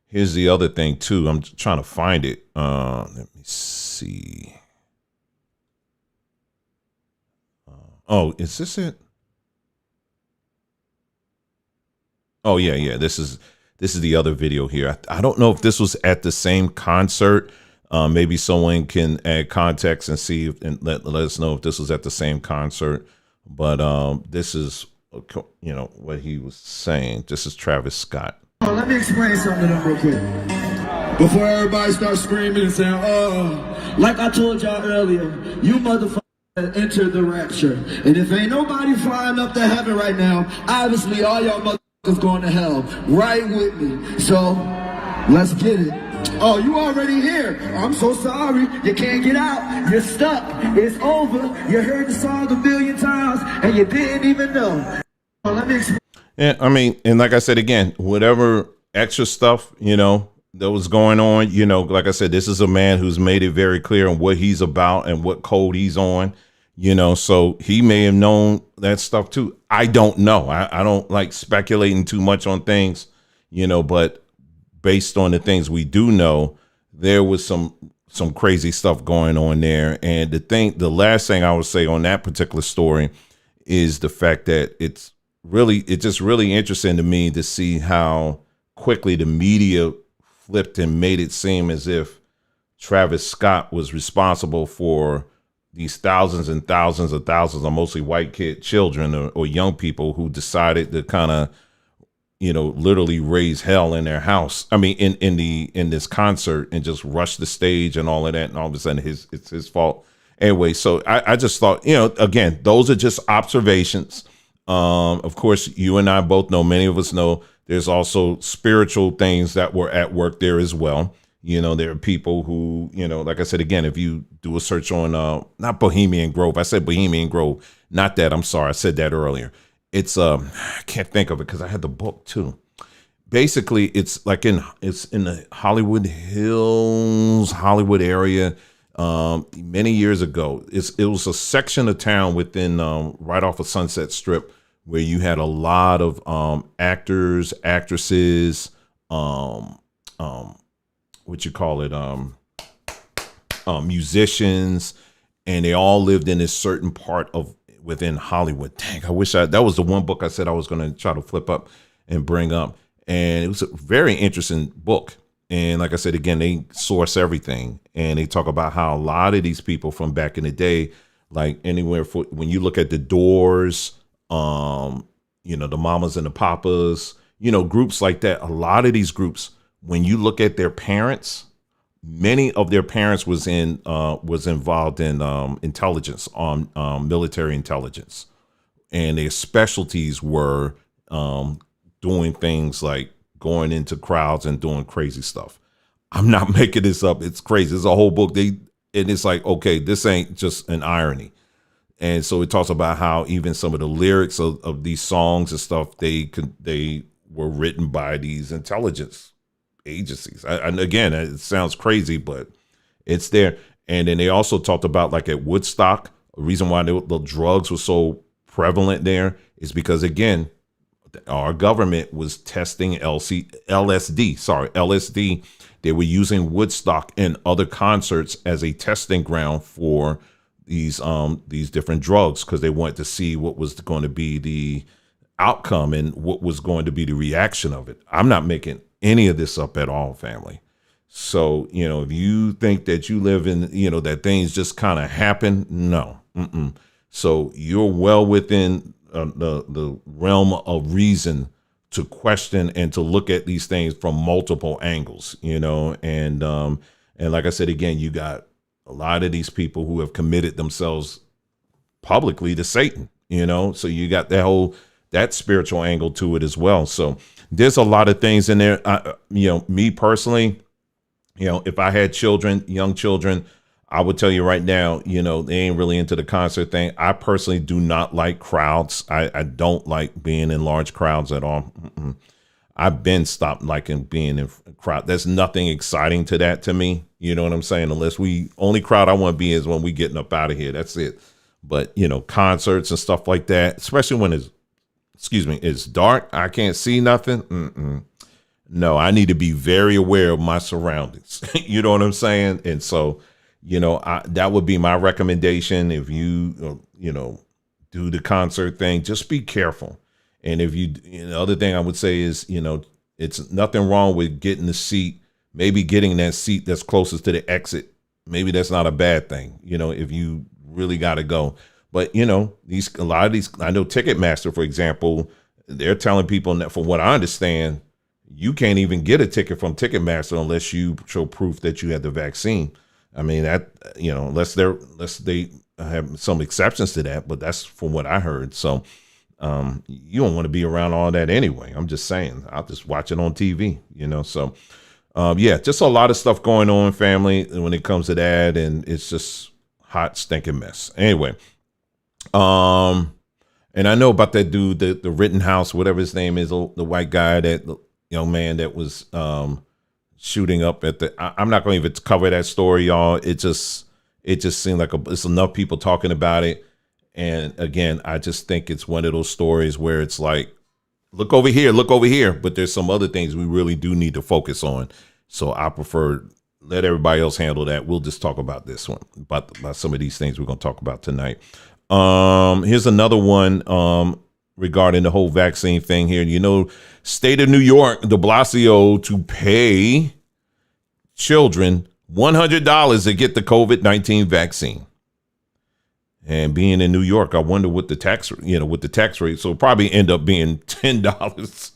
Here's the other thing too. I'm trying to find it. Let me see. Oh, is this it? Oh yeah. This is the other video here. I don't know if this was at the same concert. Maybe someone can add context and see and let us know if this was at the same concert. But this is what he was saying. This is Travis Scott. Let me explain something to them real quick. Before everybody starts screaming and saying, oh, like I told y'all earlier, you motherfuckers enter the rapture. And if ain't nobody flying up to heaven right now, obviously all y'all motherfuckers going to hell. Right with me. So, let's get it. Oh, you already here. I'm so sorry. You can't get out. You're stuck. It's over. You heard the song 1,000,000 times and you didn't even know. Let me explain. Yeah, I mean, and like I said, again, whatever extra stuff, that was going on, like I said, this is a man who's made it very clear on what he's about and what code he's on, so he may have known that stuff too. I don't know. I don't like speculating too much on things, but based on the things we do know, there was some crazy stuff going on there. And the last thing I would say on that particular story is the fact that it's just really interesting to me to see how quickly the media flipped and made it seem as if Travis Scott was responsible for these thousands and thousands of mostly white children or young people who decided to kind of, literally raise hell in their house. I mean, in this concert, and just rush the stage and all of that. And all of a sudden it's his fault. Anyway, so I just thought, again, those are just observations. Of course, you and I both know, many of us know, there's also spiritual things that were at work there as well. There are people who, like I said, again, if you do a search on, not Bohemian Grove, I said Bohemian Grove, not that, I'm sorry, I said that earlier. It's, I can't think of it because I had the book too. Basically, it's like it's in the Hollywood Hills, Hollywood area. Many years ago, it was a section of town within, right off of Sunset Strip, where you had a lot of, actors, actresses, musicians, and they all lived in this certain part of within Hollywood. Dang, I wish that was the one book I said I was going to try to flip up and bring up. And it was a very interesting book. And like I said, again, they source everything, and they talk about how a lot of these people from back in the day, like when you look at the Doors, the Mamas and the Papas, groups like that, a lot of these groups, when you look at their parents, many of their parents was involved in intelligence, on military intelligence, and their specialties were doing things like going into crowds and doing crazy stuff. I'm not making this up. It's crazy. It's a whole book. And it's like, okay, this ain't just an irony. And so it talks about how even some of the lyrics of these songs and stuff, they were written by these intelligence agencies. And again, it sounds crazy, but it's there. And then they also talked about, like, at Woodstock, the reason why the drugs were so prevalent there is because, again, our government was testing LSD. They were using Woodstock and other concerts as a testing ground for these different drugs, because they wanted to see what was going to be the outcome and what was going to be the reaction of it. I'm not making any of this up at all, family. So, if you think that you live in, that things just kind of happen, no. So you're well within the realm of reason to question and to look at these things from multiple angles, and like I said, again, you got a lot of these people who have committed themselves publicly to Satan, so you got that spiritual angle to it as well. So there's a lot of things in there. Me personally, if I had young children, I would tell you right now, they ain't really into the concert thing. I personally do not like crowds. I don't like being in large crowds at all. I've been stopped liking being in a crowd. There's nothing exciting to that to me. You know what I'm saying? Only crowd I want to be is when we getting up out of here. That's it. But, concerts and stuff like that, especially when it's dark, I can't see nothing. No, I need to be very aware of my surroundings. You know what I'm saying? And so, that would be my recommendation. If you, do the concert thing, just be careful. And if the other thing I would say is, it's nothing wrong with getting the seat, maybe getting that seat that's closest to the exit. Maybe that's not a bad thing, if you really got to go. But, a lot of these, I know Ticketmaster, for example, they're telling people that, from what I understand, you can't even get a ticket from Ticketmaster unless you show proof that you had the vaccine. I mean, that, unless they have some exceptions to that, but that's from what I heard. So you don't want to be around all that anyway. I'm just saying, I'll just watch it on TV, so just a lot of stuff going on, family, when it comes to that. And it's just hot, stinking mess. Anyway, and I know about that dude, the Rittenhouse, whatever his name is, the white guy, the young man that was shooting up at I'm not going to even cover that story, y'all. It just seemed like it's enough people talking about it. And again, I just think it's one of those stories where it's like, look over here. But there's some other things we really do need to focus on. So I prefer let everybody else handle that. We'll just talk about this one, about some of these things we're going to talk about tonight. Here's another one regarding the whole vaccine thing here. You know, state of New York, de Blasio to pay children $100 to get the COVID-19 vaccine. And being in New York, I wonder what the tax, with the tax rate. So it'll probably end up being $10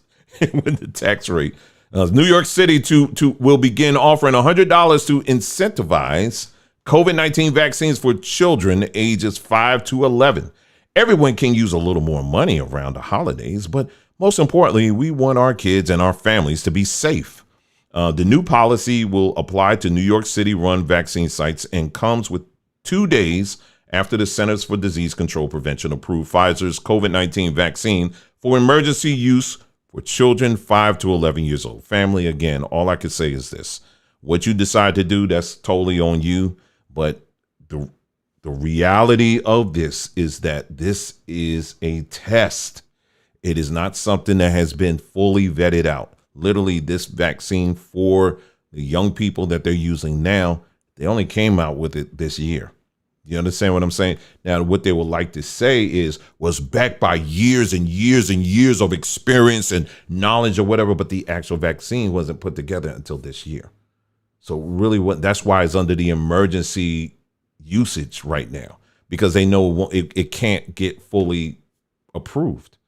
with the tax rate. New York City will begin offering $100 to incentivize COVID-19 vaccines for children ages 5 to 11. Everyone can use a little more money around the holidays, but most importantly, we want our kids and our families to be safe. The new policy will apply to New York City-run vaccine sites and comes with 2 days after the Centers for Disease Control Prevention approved Pfizer's COVID-19 vaccine for emergency use for children 5 to 11 years old. Family, again, all I can say is this. What you decide to do, that's totally on you. But the reality of this is that this is a test. It is not something that has been fully vetted out. Literally, this vaccine for the young people that they're using now, they only came out with it this year. You understand what I'm saying? Now, what they would like to say was backed by years and years and years of experience and knowledge or whatever, but the actual vaccine wasn't put together until this year. So really, that's why it's under the emergency usage right now, because they know it can't get fully approved.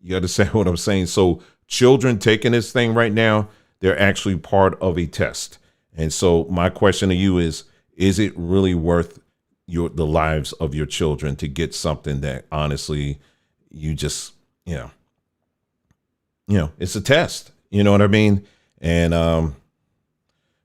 You understand what I'm saying? So children taking this thing right now, they're actually part of a test. And so my question to you is it really worth the lives of your children to get something that honestly you just, it's a test, you know what I mean? And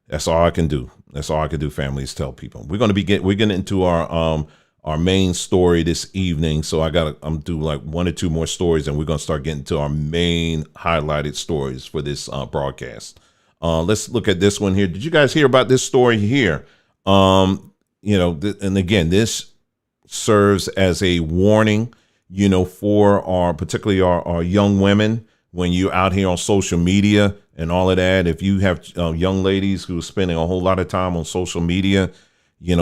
that's all I can do. That's all I can do, families, tell people. We're getting into our main story this evening. So I'm do like 1 or 2 more stories, and we're going to start getting to our main highlighted stories for this broadcast. Let's look at this one here. Did you guys hear about this story here? And again, this serves as a warning, for particularly our young women when you're out here on social media and all of that. If you have young ladies who are spending a whole lot of time on social media,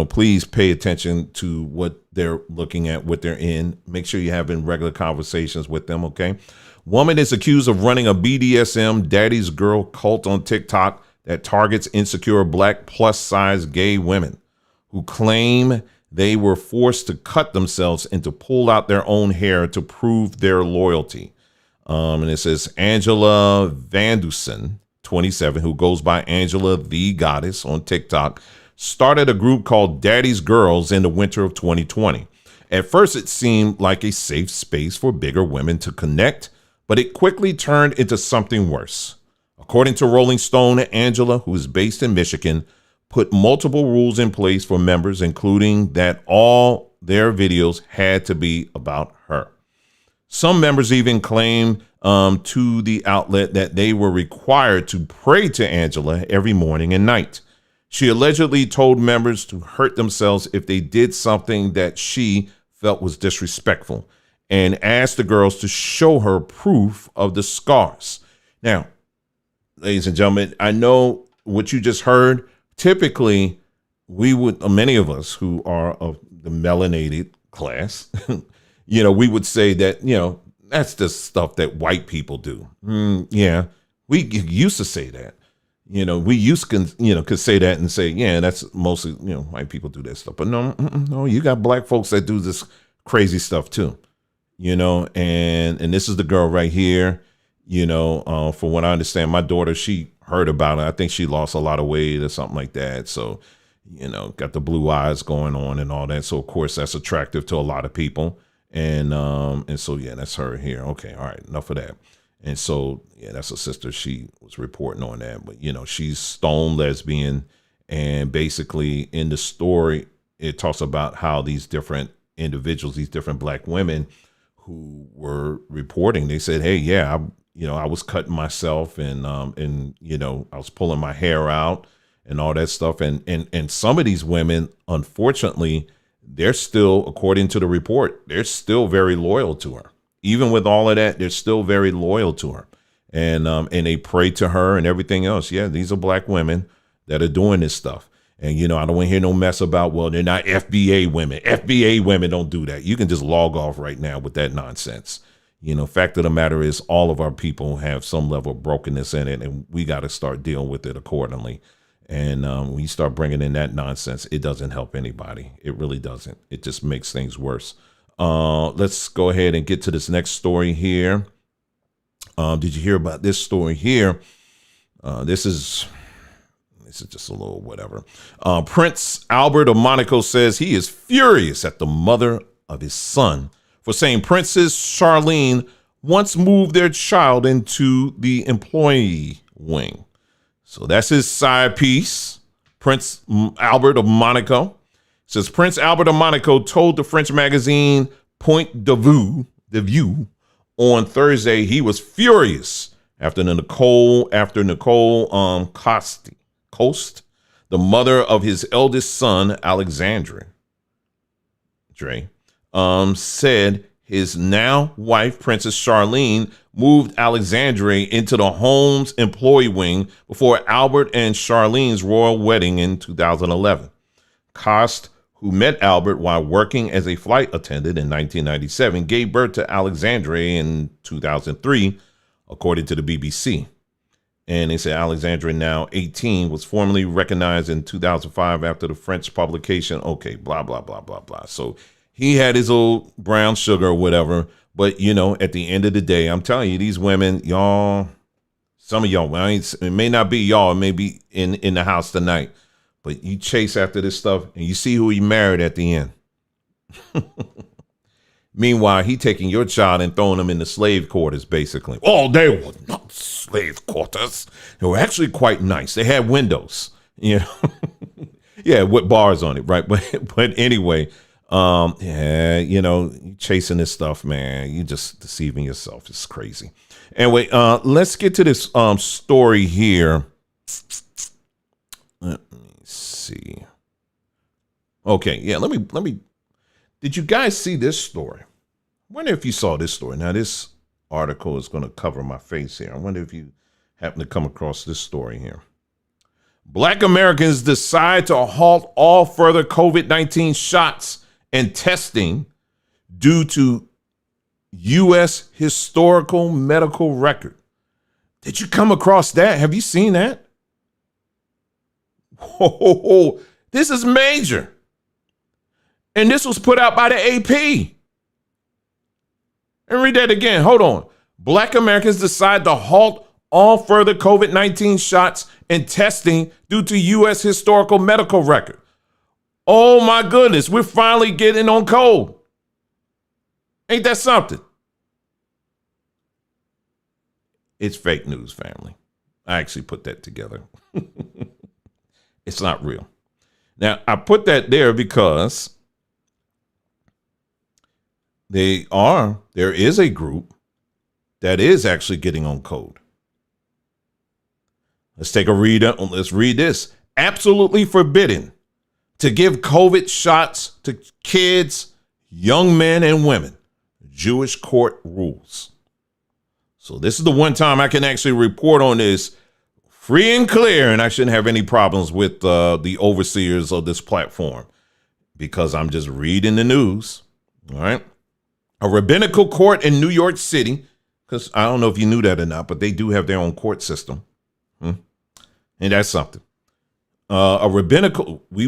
please pay attention to what they're looking at, what they're in. Make sure you're having regular conversations with them, okay? Woman is accused of running a BDSM daddy's girl cult on TikTok that targets insecure black plus-size gay women who claim they were forced to cut themselves and to pull out their own hair to prove their loyalty. And it says Angela Vandusen, 27, who goes by Angela the Goddess on TikTok, started a group called Daddy's Girls in the winter of 2020. At first, it seemed like a safe space for bigger women to connect, but it quickly turned into something worse. According to Rolling Stone, Angela, who is based in Michigan, put multiple rules in place for members, including that all their videos had to be about her. Some members even claimed to the outlet that they were required to pray to Angela every morning and night. She allegedly told members to hurt themselves if they did something that she felt was disrespectful, and asked the girls to show her proof of the scars. Now, ladies and gentlemen, I know what you just heard. Typically, many of us who are of the melanated class, we would say that, that's just stuff that white people do. Yeah, we used to say that. We used to, could say that and say, yeah, that's mostly, white people do that stuff. But no, you got black folks that do this crazy stuff too, and this is the girl right here, from what I understand, my daughter, she heard about it. I think she lost a lot of weight or something like that. So, got the blue eyes going on and all that. So of course that's attractive to a lot of people. And so, yeah, that's her here. Okay. All right. Enough of that. And so, yeah, that's her sister. She was reporting on that, but she's stone lesbian. And basically in the story, it talks about how these different individuals, these different black women who were reporting, they said, hey, yeah, I was cutting myself and I was pulling my hair out and all that stuff. And some of these women, unfortunately, they're still, according to the report, they're still very loyal to her, even with all of that, they're still very loyal to her. And they pray to her and everything else. Yeah, these are black women that are doing this stuff. And, you know, I don't want to hear no mess about, well, they're not FBA women. FBA women don't do that. You can just log off right now with that nonsense. You know, fact of the matter is all of our people have some level of brokenness in it, and we got to start dealing with it accordingly. And when you start bringing in that nonsense, it doesn't help anybody. It really doesn't. It just makes things worse. Let's go ahead and get to this next story here. Did you hear about this story here? This is just a little whatever. Prince Albert of Monaco says he is furious at the mother of his son for saying Princess Charlene once moved their child into the employee wing. So that's his side piece. Prince Albert of Monaco says Prince Albert of Monaco told the French magazine Point de Vue on Thursday he was furious after Nicole Coste, the mother of his eldest son, Alexandre, said his now wife, Princess Charlene, moved Alexandre into the home's employee wing before Albert and Charlene's royal wedding in 2011. Coste, who met Albert while working as a flight attendant in 1997, gave birth to Alexandre in 2003, according to the BBC. And they say Alexandre, now 18, was formally recognized in 2005 after the French publication. Okay, blah, blah, blah, blah, blah. So he had his old brown sugar or whatever. But, you know, at the end of the day, I'm telling you, these women, y'all, some of y'all, it may not be y'all, it may be in the house tonight. But you chase after this stuff and you see who he married at the end. Meanwhile, he taking your child and throwing them in the slave quarters, basically. Oh, they were not slave quarters. They were actually quite nice. They had windows, you know. Yeah, with bars on it, right? But anyway, yeah, you know, you chasing this stuff, man. You just deceiving yourself. It's crazy. Anyway, let's get to this story here. Let me see. Okay, yeah, let me. Did you guys see this story? I wonder if you saw this story. Now, this article is going to cover my face here. I wonder if you happen to come across this story here. Black Americans decide to halt all further COVID-19 shots and testing due to U.S. historical medical record. Did you come across that? Have you seen that? Whoa, this is major. And this was put out by the AP. And read that again. Hold on. Black Americans decide to halt all further COVID-19 shots and testing due to U.S. historical medical record. Oh, my goodness. We're finally getting on code. Ain't that something? It's fake news, family. I actually put that together. It's not real. Now, I put that there because there is a group that is actually getting on code. Let's take a read. Let's read this. Absolutely forbidden to give COVID shots to kids, young men, and women. Jewish court rules. So this is the one time I can actually report on this free and clear, and I shouldn't have any problems with the overseers of this platform because I'm just reading the news. All right. A rabbinical court in New York City, because I don't know if you knew that or not, but they do have their own court system. And that's something. A rabbinical, we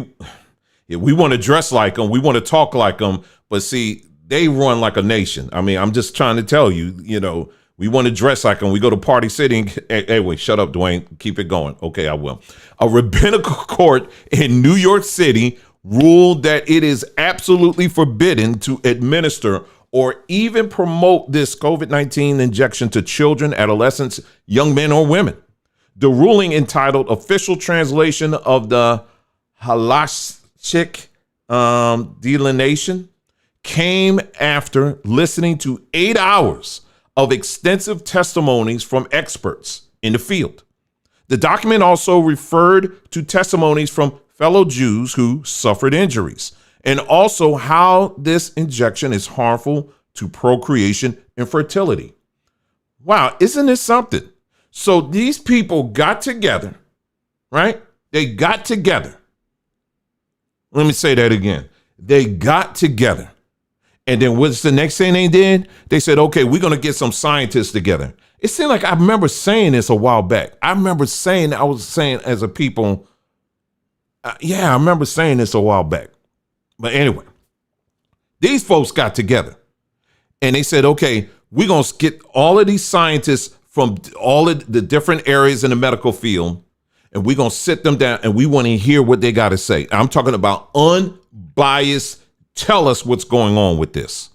want to dress like them. We want to talk like them. But see, they run like a nation. I mean, I'm just trying to tell you, you know, we want to dress like them. We go to Party City. Anyway, shut up, Dwayne. Keep it going. Okay, I will. A rabbinical court in New York City ruled that it is absolutely forbidden to administer or even promote this COVID-19 injection to children, adolescents, young men, or women. The ruling, entitled Official Translation of the Halachik Delineation, came after listening to 8 hours of extensive testimonies from experts in the field. The document also referred to testimonies from fellow Jews who suffered injuries, and also how this injection is harmful to procreation and fertility. Wow, isn't this something? So these people got together, right? They got together. Let me say that again. They got together. And then what's the next thing they did? They said, okay, we're going to get some scientists together. It seemed like I remember saying this a while back. I was saying as a people, I remember saying this a while back. But anyway, these folks got together and they said, okay, we're going to get all of these scientists from all of the different areas in the medical field, and we're going to sit them down and we want to hear what they got to say. I'm talking about unbiased. Tell us what's going on with this.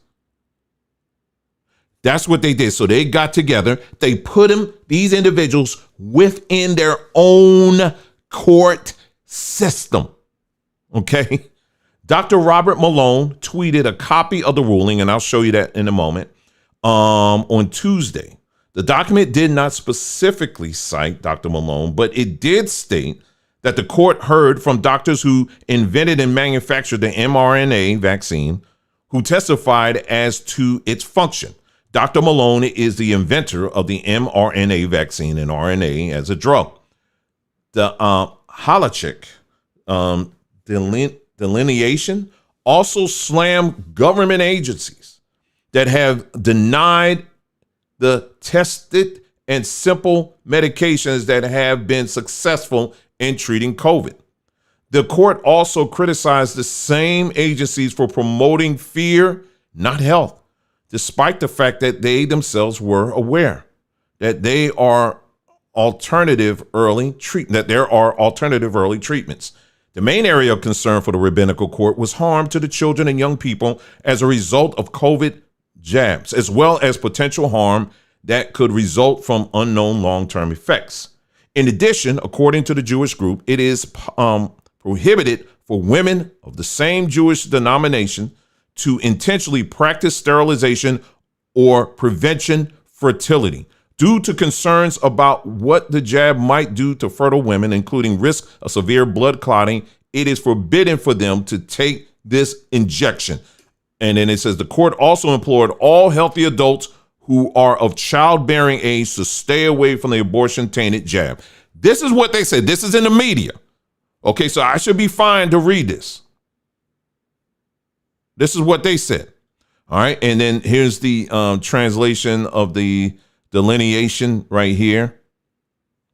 That's what they did. So they got together. They put these individuals within their own court system. Okay. Dr. Robert Malone tweeted a copy of the ruling, and I'll show you that in a moment, on Tuesday. The document did not specifically cite Dr. Malone, but it did state that the court heard from doctors who invented and manufactured the mRNA vaccine, who testified as to its function. Dr. Malone is the inventor of the mRNA vaccine and RNA as a drug. The Holochek delineation also slammed government agencies that have denied the tested and simple medications that have been successful in treating COVID. The court also criticized the same agencies for promoting fear, not health, despite the fact that they themselves were aware that there are alternative early treatments. The main area of concern for the rabbinical court was harm to the children and young people as a result of COVID jabs, as well as potential harm that could result from unknown long-term effects. In addition, according to the Jewish group, it is prohibited for women of the same Jewish denomination to intentionally practice sterilization or prevention fertility due to concerns about what the jab might do to fertile women, including risk of severe blood clotting. It is forbidden for them to take this injection. And then it says the court also implored all healthy adults who are of childbearing age to stay away from the abortion-tainted jab. This is what they said. This is in the media. Okay, so I should be fine to read this. This is what they said. All right, and then here's the translation of the delineation right here.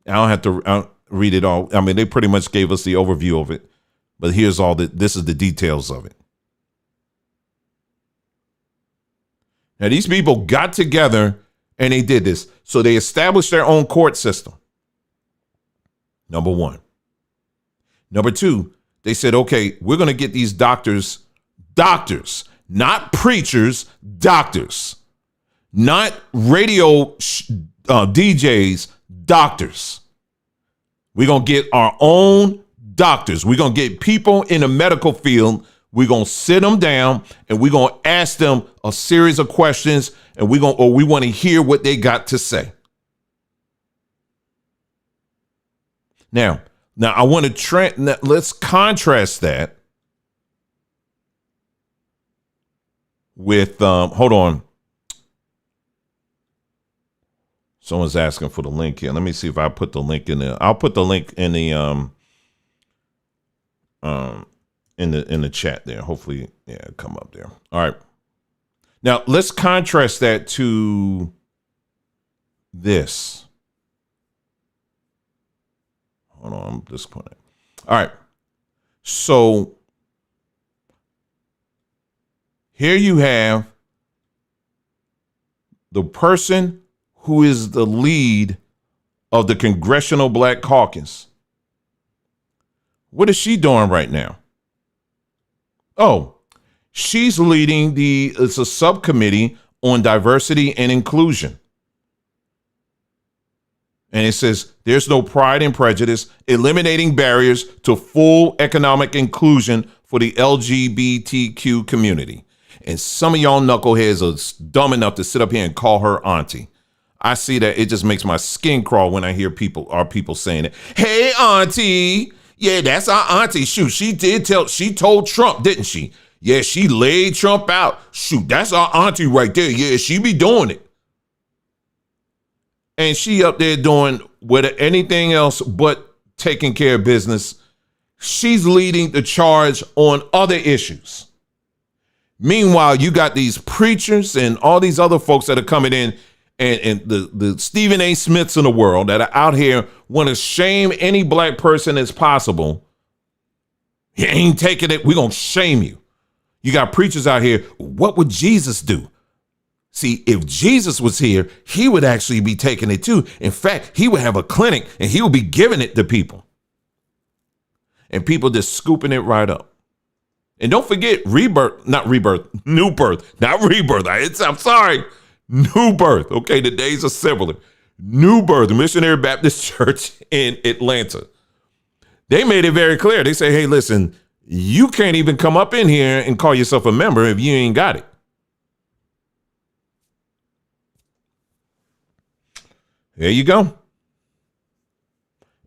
I don't have to read it all. I mean, they pretty much gave us the overview of it, but here's this is the details of it. Now, these people got together and they did this. So they established their own court system. Number one. Number two, they said, okay, we're going to get these doctors, not preachers, doctors, not radio DJs, doctors. We're going to get our own doctors. We're going to get people in the medical field. We're going to sit them down and we're going to ask them a series of questions, and we want to hear what they got to say. Now I want to let's contrast that with hold on. Someone's asking for the link here. Let me see if I put the link in there. I'll put the link in the in the chat there. Hopefully, it'll come up there. All right. Now let's contrast that to this. Hold on, I'm disappointed. All right. So here you have the person who is the lead of the Congressional Black Caucus. What is she doing right now? Oh, she's leading it's a subcommittee on diversity and inclusion. And it says, there's no pride and prejudice, eliminating barriers to full economic inclusion for the LGBTQ community. And some of y'all knuckleheads are dumb enough to sit up here and call her auntie. I see that. It just makes my skin crawl when I hear our people saying it. Hey, auntie. Yeah, that's our auntie. Shoot, she told Trump, didn't she? Yeah, she laid Trump out. Shoot, that's our auntie right there. Yeah, she be doing it. And she up there doing anything else but taking care of business. She's leading the charge on other issues. Meanwhile, you got these preachers and all these other folks that are coming in, and the Stephen A. Smiths in the world that are out here want to shame any black person as possible. You ain't taking it. We're going to shame you. You got preachers out here. What would Jesus do? See, if Jesus was here, he would actually be taking it too. In fact, he would have a clinic and he would be giving it to people. And people just scooping it right up. And don't forget new birth. I'm sorry. New birth. Okay, the days are similar. New Birth, Missionary Baptist Church in Atlanta. They made it very clear. They say, hey, listen, you can't even come up in here and call yourself a member if you ain't got it. There you go.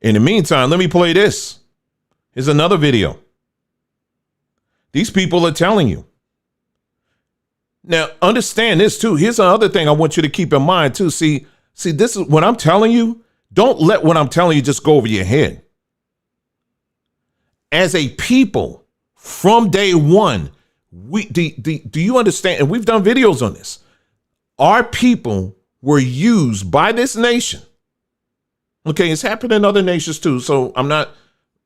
In the meantime, let me play this. Here's another video. These people are telling you. Now, understand this, too. Here's another thing I want you to keep in mind, too. See, this is what I'm telling you. Don't let what I'm telling you just go over your head. As a people, from day one, do you understand? And we've done videos on this. Our people were used by this nation. Okay, it's happened in other nations, too. So I'm not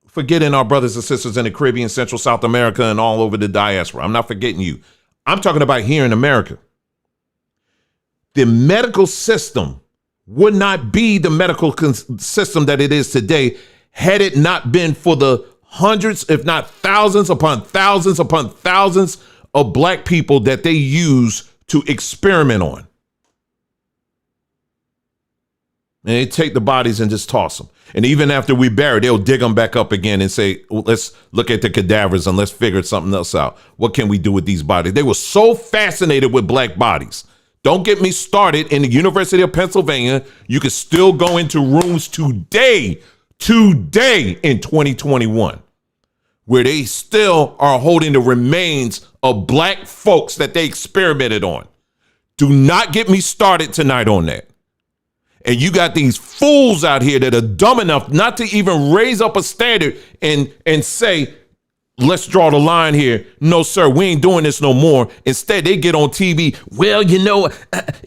forgetting our brothers and sisters in the Caribbean, Central South America, and all over the diaspora. I'm not forgetting you. I'm talking about here in America. The medical system would not be the medical system that it is today had it not been for the hundreds, if not thousands upon thousands upon thousands of black people that they use to experiment on. And they take the bodies and just toss them. And even after we bury, they'll dig them back up again and say, well, let's look at the cadavers and let's figure something else out. What can we do with these bodies? They were so fascinated with black bodies. Don't get me started. In the University of Pennsylvania, you can still go into rooms today in 2021, where they still are holding the remains of black folks that they experimented on. Do not get me started tonight on that. And you got these fools out here that are dumb enough not to even raise up a standard and say, let's draw the line here. No, sir, we ain't doing this no more. Instead, they get on TV. Well,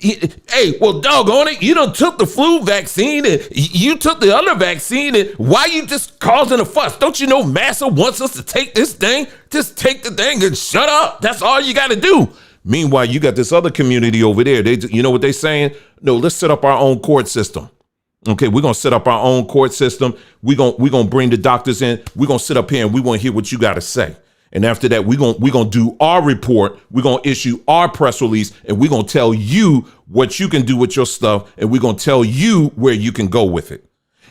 hey, well, doggone it. You done took the flu vaccine and you took the other vaccine. And why you just causing a fuss? Don't you know Massa wants us to take this thing? Just take the thing and shut up. That's all you got to do. Meanwhile, you got this other community over there. You know what they're saying? No, let's set up our own court system. Okay, we're going to set up our own court system. We're going to bring the doctors in. We're going to sit up here and we want to hear what you got to say. And after that, we're going to do our report. We're going to issue our press release and we're going to tell you what you can do with your stuff. And we're going to tell you where you can go with it.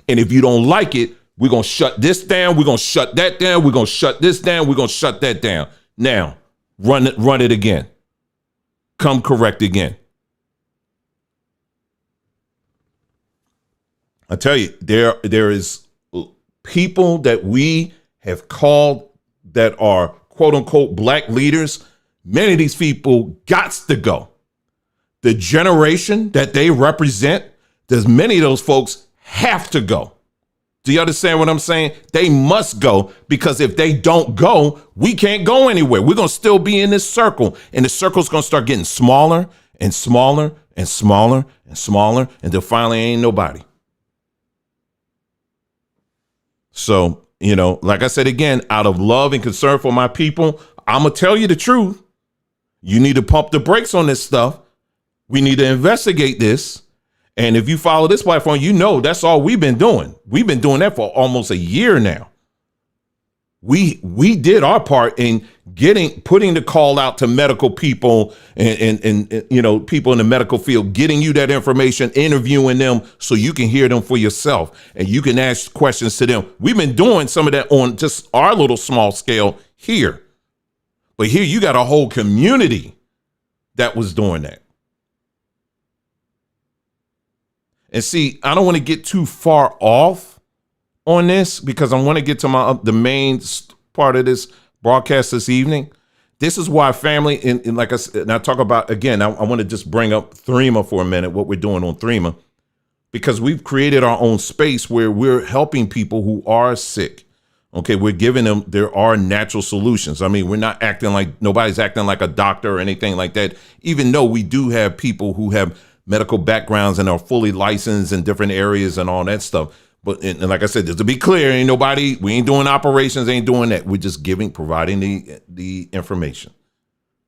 And if you don't like it, we're going to shut this down. We're going to shut that down. We're going to shut this down. We're going to shut that down. Now, run it again. Come correct again. I tell you, there is people that we have called that are quote unquote black leaders. Many of these people gots to go. The generation that they represent, there's many of those folks have to go. Do you understand what I'm saying? They must go, because if they don't go, we can't go anywhere. We're going to still be in this circle, and the circle's going to start getting smaller and smaller and smaller and smaller until finally ain't nobody. So, like I said again, out of love and concern for my people, I'm going to tell you the truth. You need to pump the brakes on this stuff. We need to investigate this. And if you follow this platform, that's all we've been doing. We've been doing that for almost a year now. We did our part in putting the call out to medical people and people in the medical field, getting you that information, interviewing them so you can hear them for yourself and you can ask questions to them. We've been doing some of that on just our little small scale here. But here you got a whole community that was doing that. And see, I don't want to get too far off on this because I want to get to the main part of this broadcast this evening. This is why family, and like I said, and I talk about, again, I want to just bring up Threema for a minute, what we're doing on Threema, because we've created our own space where we're helping people who are sick. Okay, we're giving them, there are natural solutions. I mean, we're not acting like, nobody's acting like a doctor or anything like that, even though we do have people who have medical backgrounds and are fully licensed in different areas and all that stuff. But and like I said, just to be clear, ain't nobody, we ain't doing operations, ain't doing that. We're just providing the information.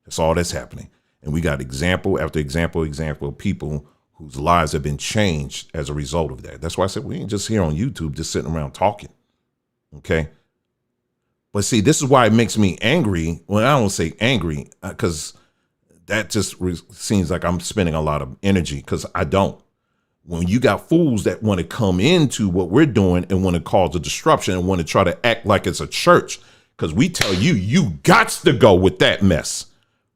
That's all that's happening. And we got example after example of people whose lives have been changed as a result of that. That's why I said we ain't just here on YouTube, just sitting around talking. Okay. But see, this is why it makes me angry. Well, I don't say angry because that just seems like I'm spending a lot of energy, because I don't. When you got fools that want to come into what we're doing and want to cause a disruption and want to try to act like it's a church, because we tell you, you got to go with that mess.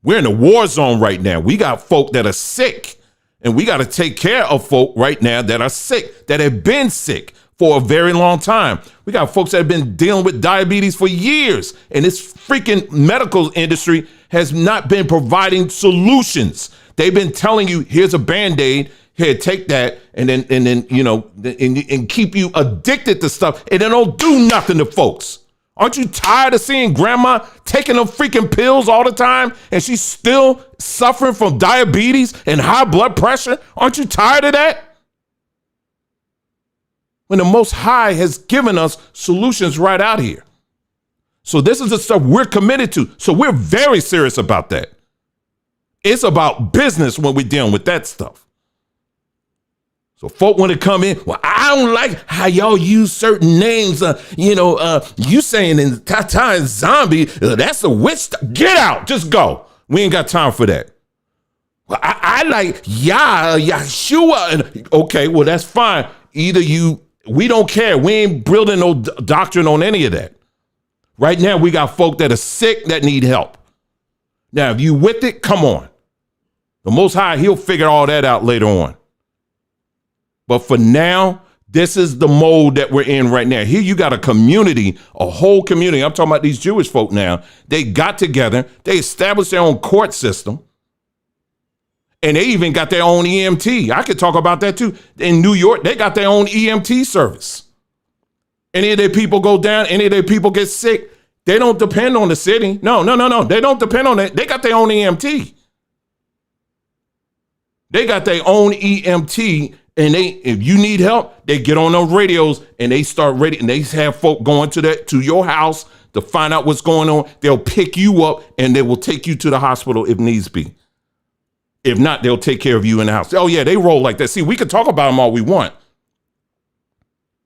We're in a war zone right now. We got folk that are sick, and we got to take care of folk right now that are sick, that have been sick for a very long time. We got folks that have been dealing with diabetes for years, and this freaking medical industry has not been providing solutions. They've been telling you, here's a Band-Aid, here, take that, and then you know, and keep you addicted to stuff, and they don't do nothing to folks. Aren't you tired of seeing grandma taking them freaking pills all the time, and she's still suffering from diabetes and high blood pressure? Aren't you tired of that? When the Most High has given us solutions right out here. So this is the stuff we're committed to. So we're very serious about that. It's about business when we're dealing with that stuff. So folk want to come in, well, I don't like how y'all use certain names. You saying in Tata and Zombie, that's a witch. Get out, just go. We ain't got time for that. Well, I like Yahshua. Okay, well, that's fine. We don't care. We ain't building no doctrine on any of that. Right now, we got folk that are sick that need help. Now, if you with it, come on. The Most High, he'll figure all that out later on. But for now, this is the mode that we're in right now. Here you got a community, a whole community. I'm talking about these Jewish folk now. They got together. They established their own court system. And they even got their own EMT. I could talk about that too. In New York, they got their own EMT service. Any of their people go down, any of their people get sick, they don't depend on the city. No. They don't depend on that. They got their own EMT. They got their own EMT. And if you need help, they get on those radios and they start ready, and they have folk going to your house to find out what's going on. They'll pick you up and they will take you to the hospital if needs be. If not, they'll take care of you in the house. Oh yeah, they roll like that. See, we can talk about them all we want.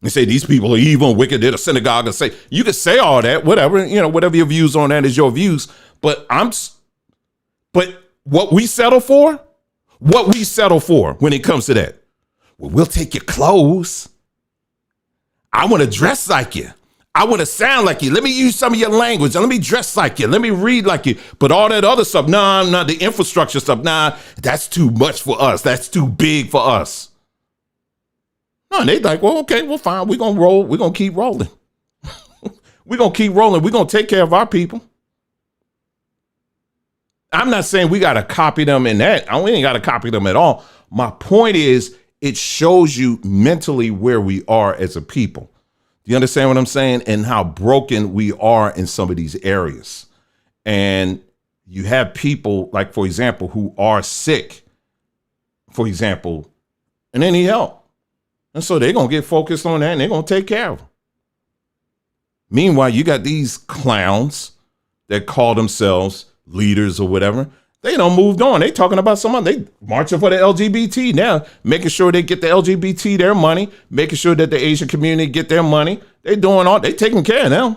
They say these people are evil and wicked. They're the synagogue, and say you can say all that, whatever, whatever your views on that is your views. But what we settle for when it comes to that. Well, we'll take your clothes. I want to dress like you. I want to sound like you. Let me use some of your language. And let me dress like you. Let me read like you. But all that other stuff, nah, the infrastructure stuff, nah, that's too much for us. That's too big for us. No, and they like, well, okay, well, fine. We're going to roll. We're going to keep rolling. We're going to keep rolling. We're going to take care of our people. I'm not saying we got to copy them in that. We ain't got to copy them at all. My point is, it shows you mentally where we are as a people. Do you understand what I'm saying? And how broken we are in some of these areas. And you have people, like, for example, who are sick, for example, and they need help. And so they're going to get focused on that and they're going to take care of them. Meanwhile, you got these clowns that call themselves leaders or whatever. They don't moved on. They talking about someone. They marching for the LGBT now, making sure they get the LGBT their money, making sure that the Asian community get their money. They taking care of them.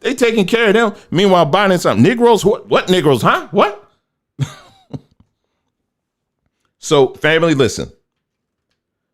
They taking care of them. Meanwhile, Biden something. Negroes? What Negroes? Huh? What? So, family, listen.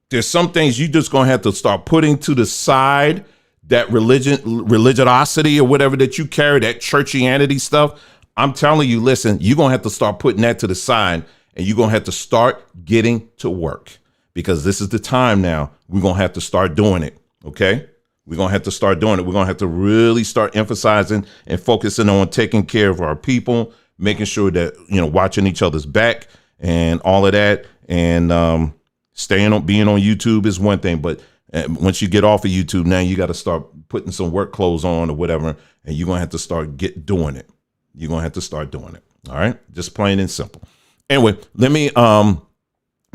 There's some things you just gonna have to start putting to the side. That religiosity or whatever that you carry, that churchianity stuff. I'm telling you, listen, you're going to have to start putting that to the side, and you're going to have to start getting to work, because this is the time now we're going to have to start doing it. Okay. We're going to have to start doing it. We're going to have to really start emphasizing and focusing on taking care of our people, making sure that, watching each other's back and all of that. And being on YouTube is one thing, but once you get off of YouTube, now you got to start putting some work clothes on or whatever, and you're going to have to start doing it. You're going to have to start doing it. All right? Just plain and simple. Anyway, let me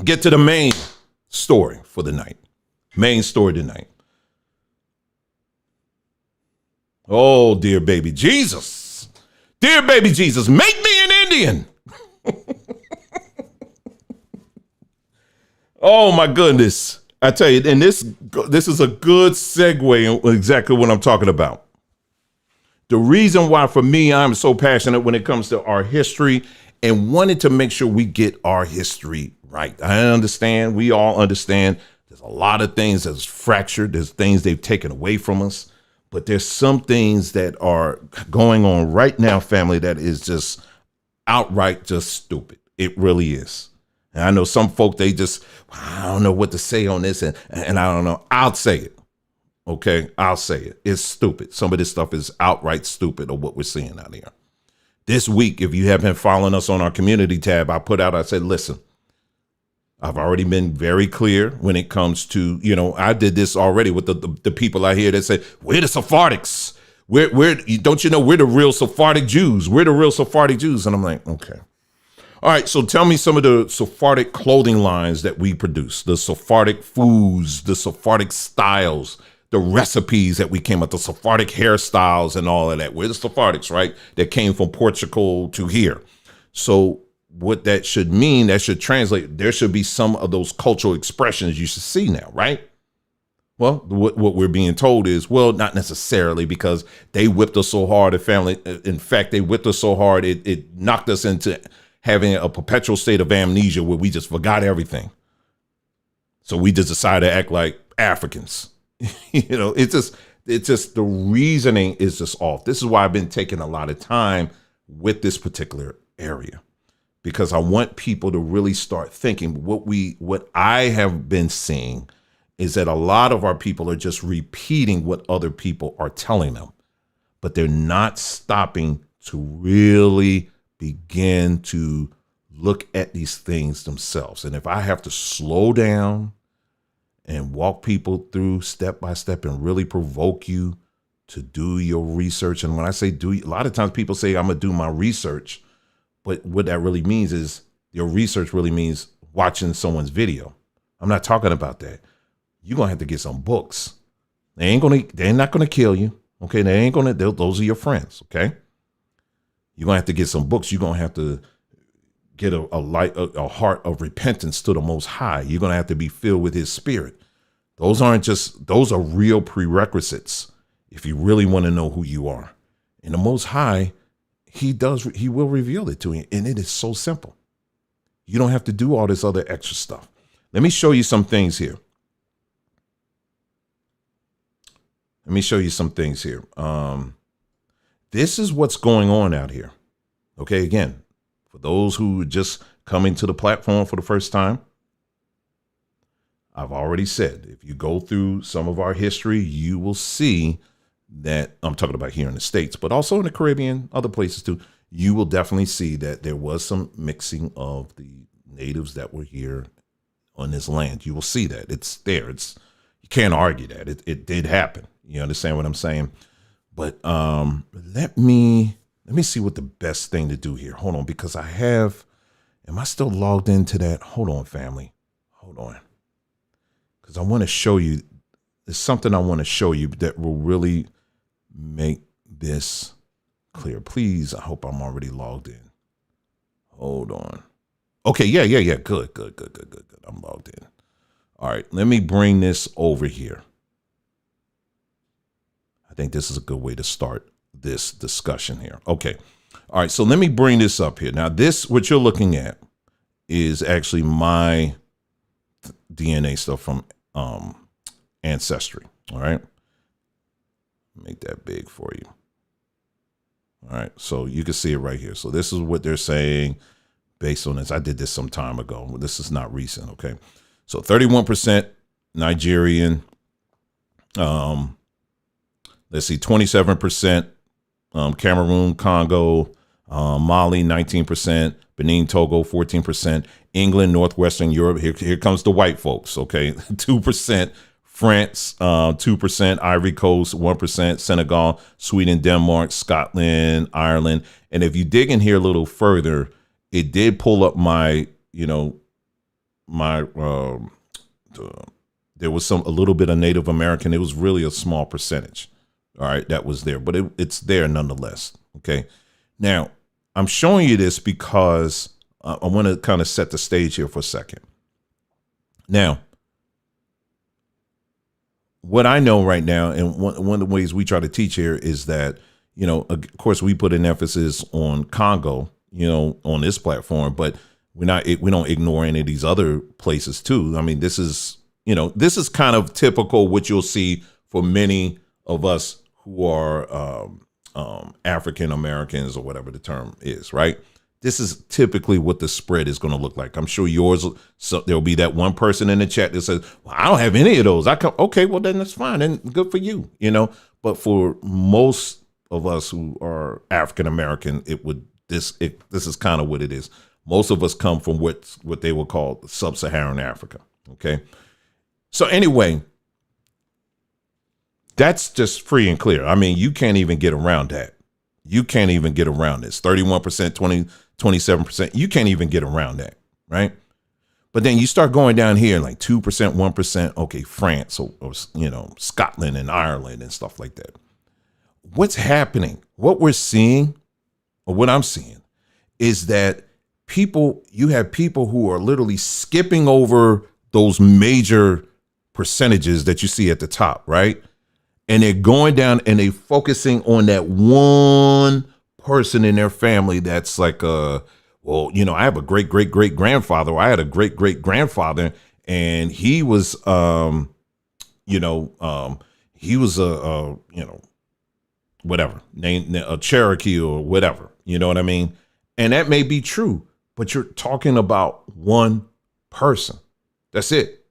get to the main story for the night. Main story tonight. Oh, dear baby Jesus. Dear baby Jesus, make me an Indian. Oh, my goodness. I tell you, and this is a good segue in exactly what I'm talking about. The reason why, for me, I'm so passionate when it comes to our history and wanted to make sure we get our history right. I understand. We all understand. There's a lot of things that's fractured. There's things they've taken away from us. But there's some things that are going on right now, family, that is just outright just stupid. It really is. And I know some folk, I don't know what to say on this, and I don't know. I'll say it. Okay, I'll say it. It's stupid. Some of this stuff is outright stupid of what we're seeing out here. This week, if you have been following us on our community tab, I said, listen, I've already been very clear when it comes to, I did this already with the people out here that say, we're the Sephardics. Don't you know, we're the real Sephardic Jews. We're the real Sephardic Jews. And I'm like, okay. All right, so tell me some of the Sephardic clothing lines that we produce, the Sephardic foods, the Sephardic styles, the recipes that we came up, the Sephardic hairstyles and all of that. We're the Sephardics, right? That came from Portugal to here. So what that should mean, that should translate, there should be some of those cultural expressions you should see now, right? Well, what we're being told is, well, not necessarily, because they whipped us so hard, in fact, they whipped us so hard, it knocked us into having a perpetual state of amnesia where we just forgot everything. So we just decided to act like Africans. It's just the reasoning is just off. This is why I've been taking a lot of time with this particular area, because I want people to really start thinking. What I have been seeing is that a lot of our people are just repeating what other people are telling them, but they're not stopping to really begin to look at these things themselves. And if I have to slow down and walk people through step by step and really provoke you to do your research. And when I say do, a lot of times people say, I'm going to do my research. But what that really means is your research really means watching someone's video. I'm not talking about that. You're going to have to get some books. They're not going to kill you. Okay. Those are your friends. Okay. You're going to have to get some books. You're going to have to get a heart of repentance to the Most High. You're going to have to be filled with His Spirit. Those are real prerequisites if you really want to know who you are. And the Most High, He will reveal it to you. And it is so simple. You don't have to do all this other extra stuff. Let me show you some things here. This is what's going on out here. Okay, again, for those who are just coming to the platform for the first time, I've already said, if you go through some of our history, you will see that, I'm talking about here in the States, but also in the Caribbean, other places too, you will definitely see that there was some mixing of the natives that were here on this land. You will see that. It's there. You can't argue that. It did happen. You understand what I'm saying? But let me see what the best thing to do here. Hold on, because am I still logged into that? Hold on, family. Hold on. Because I want to show you, there's something I want to show you that will really make this clear. Please, I hope I'm already logged in. Hold on. Okay, yeah. Good. I'm logged in. All right, let me bring this over here. I think this is a good way to start this discussion here. Okay. All right, so let me bring this up here. Now, what you're looking at is actually my DNA stuff from Ancestry. All right. Make that big for you. All right. So you can see it right here. So this is what they're saying based on this. I did this some time ago. This is not recent. Okay. So 31% Nigerian, let's see, 27%, Cameroon, Congo, Mali, 19%, Benin, Togo, 14%, England, Northwestern Europe. Here comes the white folks. Okay. 2%, France, 2%, Ivory Coast, 1%, Senegal, Sweden, Denmark, Scotland, Ireland. And if you dig in here a little further, it did pull up my, there was a little bit of Native American. It was really a small percentage. All right, that was there, but it's there nonetheless. Okay. Now, I'm showing you this because I want to kind of set the stage here for a second. Now, what I know right now, and one of the ways we try to teach here is that, of course, we put an emphasis on Congo, on this platform, but we don't ignore any of these other places too. I mean, this is kind of typical what you'll see for many of us who are African Americans, or whatever the term is, right? This is typically what the spread is going to look like. I'm sure yours, so there'll be that one person in the chat that says, well, I don't have any of those. Okay, well, then that's fine. And good for you, But for most of us who are African American, this is kind of what it is. Most of us come from what they would call sub-Saharan Africa. Okay. So anyway, that's just free and clear. I mean, you can't even get around that. You can't even get around this. 31%, 27%. You can't even get around that, right? But then you start going down here like 2%, 1%. Okay, France or Scotland and Ireland and stuff like that. What's happening? What we're seeing, or what I'm seeing, is that you have people who are literally skipping over those major percentages that you see at the top, right? And they're going down and they're focusing on that one person in their family that's like, I have a great, great, great grandfather. Or I had a great, great grandfather, and he was, whatever, named a Cherokee or whatever. You know what I mean? And that may be true, but you're talking about one person. That's it,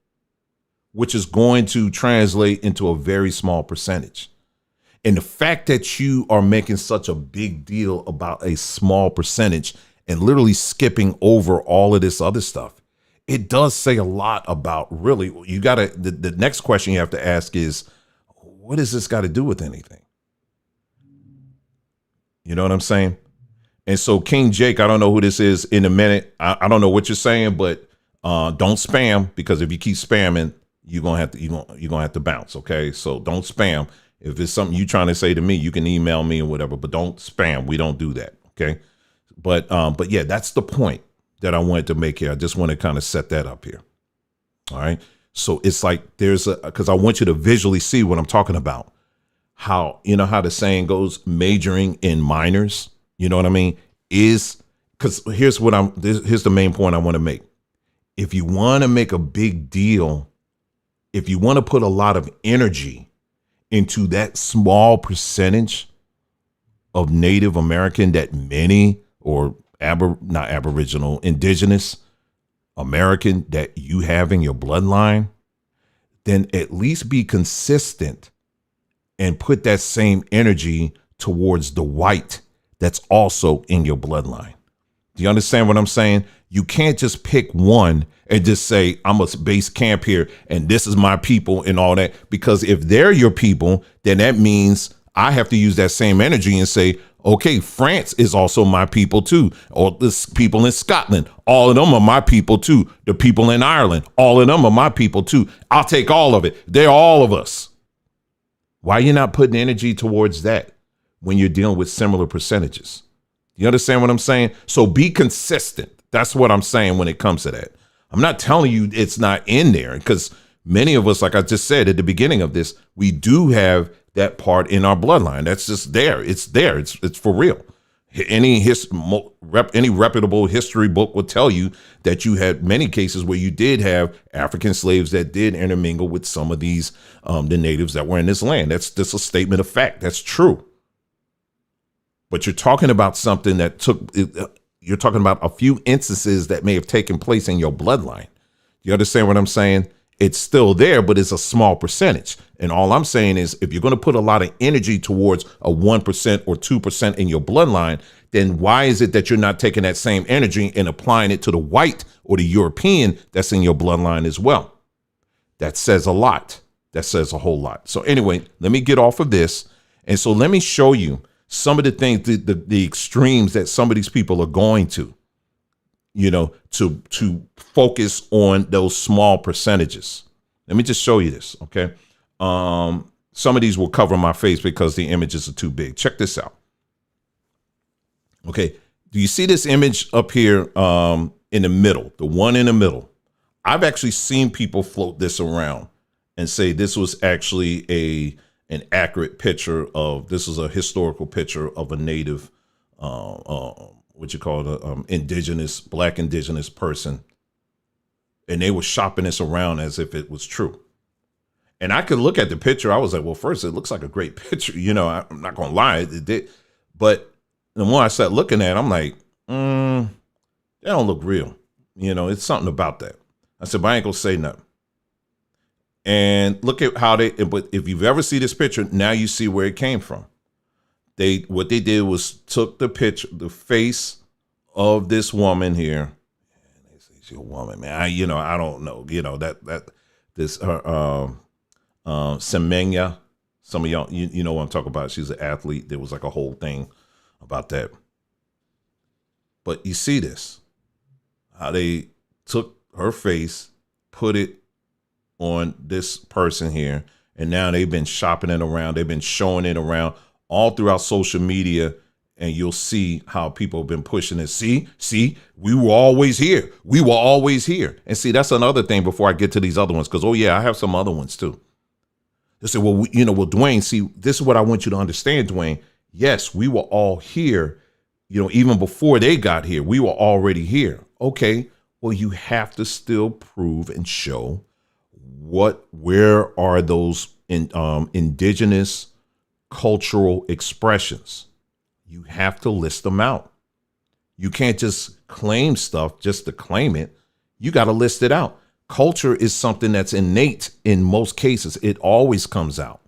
which is going to translate into a very small percentage. And the fact that you are making such a big deal about a small percentage and literally skipping over all of this other stuff, it does say a lot about really, the next question you have to ask is, what does this got to do with anything? You know what I'm saying? And so King Jake, I don't know who this is in a minute. I don't know what you're saying, but don't spam, because if you keep spamming, you're gonna have to bounce. Okay, so don't spam. If it's something you're trying to say to me, you can email me or whatever, but don't spam. We don't do that. Okay, but yeah, that's the point that I wanted to make here. I just want to kind of set that up here. All right, so it's like because I want you to visually see what I'm talking about. How how the saying goes, majoring in minors. You know what I mean? Is because here's the main point I want to make. If you want to make a big deal, if you want to put a lot of energy into that small percentage of Native American that many, or not Aboriginal, Indigenous American that you have in your bloodline, then at least be consistent and put that same energy towards the white that's also in your bloodline. Do you understand what I'm saying? You can't just pick one and just say, I'm a base camp here and this is my people and all that. Because if they're your people, then that means I have to use that same energy and say, okay, France is also my people too. Or the people in Scotland, all of them are my people too. The people in Ireland, all of them are my people too. I'll take all of it. They're all of us. Why are you not putting energy towards that when you're dealing with similar percentages? You understand what I'm saying? So be consistent. That's what I'm saying when it comes to that. I'm not telling you it's not in there, because many of us, like I just said at the beginning of this, we do have that part in our bloodline. That's just there. It's there. It's for real. Any reputable history book will tell you that you had many cases where you did have African slaves that did intermingle with some of these, the natives that were in this land. That's just a statement of fact. That's true. But you're talking about something that you're talking about a few instances that may have taken place in your bloodline. You understand what I'm saying? It's still there, but it's a small percentage. And all I'm saying is if you're going to put a lot of energy towards a 1% or 2% in your bloodline, then why is it that you're not taking that same energy and applying it to the white or the European that's in your bloodline as well? That says a lot. That says a whole lot. So anyway, let me get off of this. And so let me show you some of the things, the extremes that some of these people are going to, to focus on those small percentages. Let me just show you this, okay? Some of these will cover my face because the images are too big. Check this out. Okay, do you see this image up here in the middle, the one in the middle? I've actually seen people float this around and say this was actually an accurate picture of, this is a historical picture of a native, indigenous, black indigenous person. And they were shopping this around as if it was true. And I could look at the picture. I was like, well, first, it looks like a great picture. I'm not going to lie, it did. But the more I sat looking at it, I'm like, they don't look real. It's something about that. I said, but I ain't going to say nothing. And look at how but if you've ever seen this picture, now you see where it came from. What they did was took the picture, the face of this woman here. They say she's a woman, man. I don't know. This Semenya. Some of y'all, you know what I'm talking about. She's an athlete. There was like a whole thing about that. But you see this, how they took her face, put it on this person here, and now they've been shopping it around. They've been showing it around all throughout social media, and you'll see how people have been pushing it. See, we were always here. We were always here. And see, that's another thing before I get to these other ones, because, I have some other ones too. They say, well, Dwayne, see, this is what I want you to understand, Dwayne. Yes, we were all here, even before they got here. We were already here. Okay, well, you have to still prove and show where are those indigenous cultural expressions. You have to list them out. You can't just claim stuff just to claim it. You got to list it out. Culture is something that's innate in most cases. It always comes out.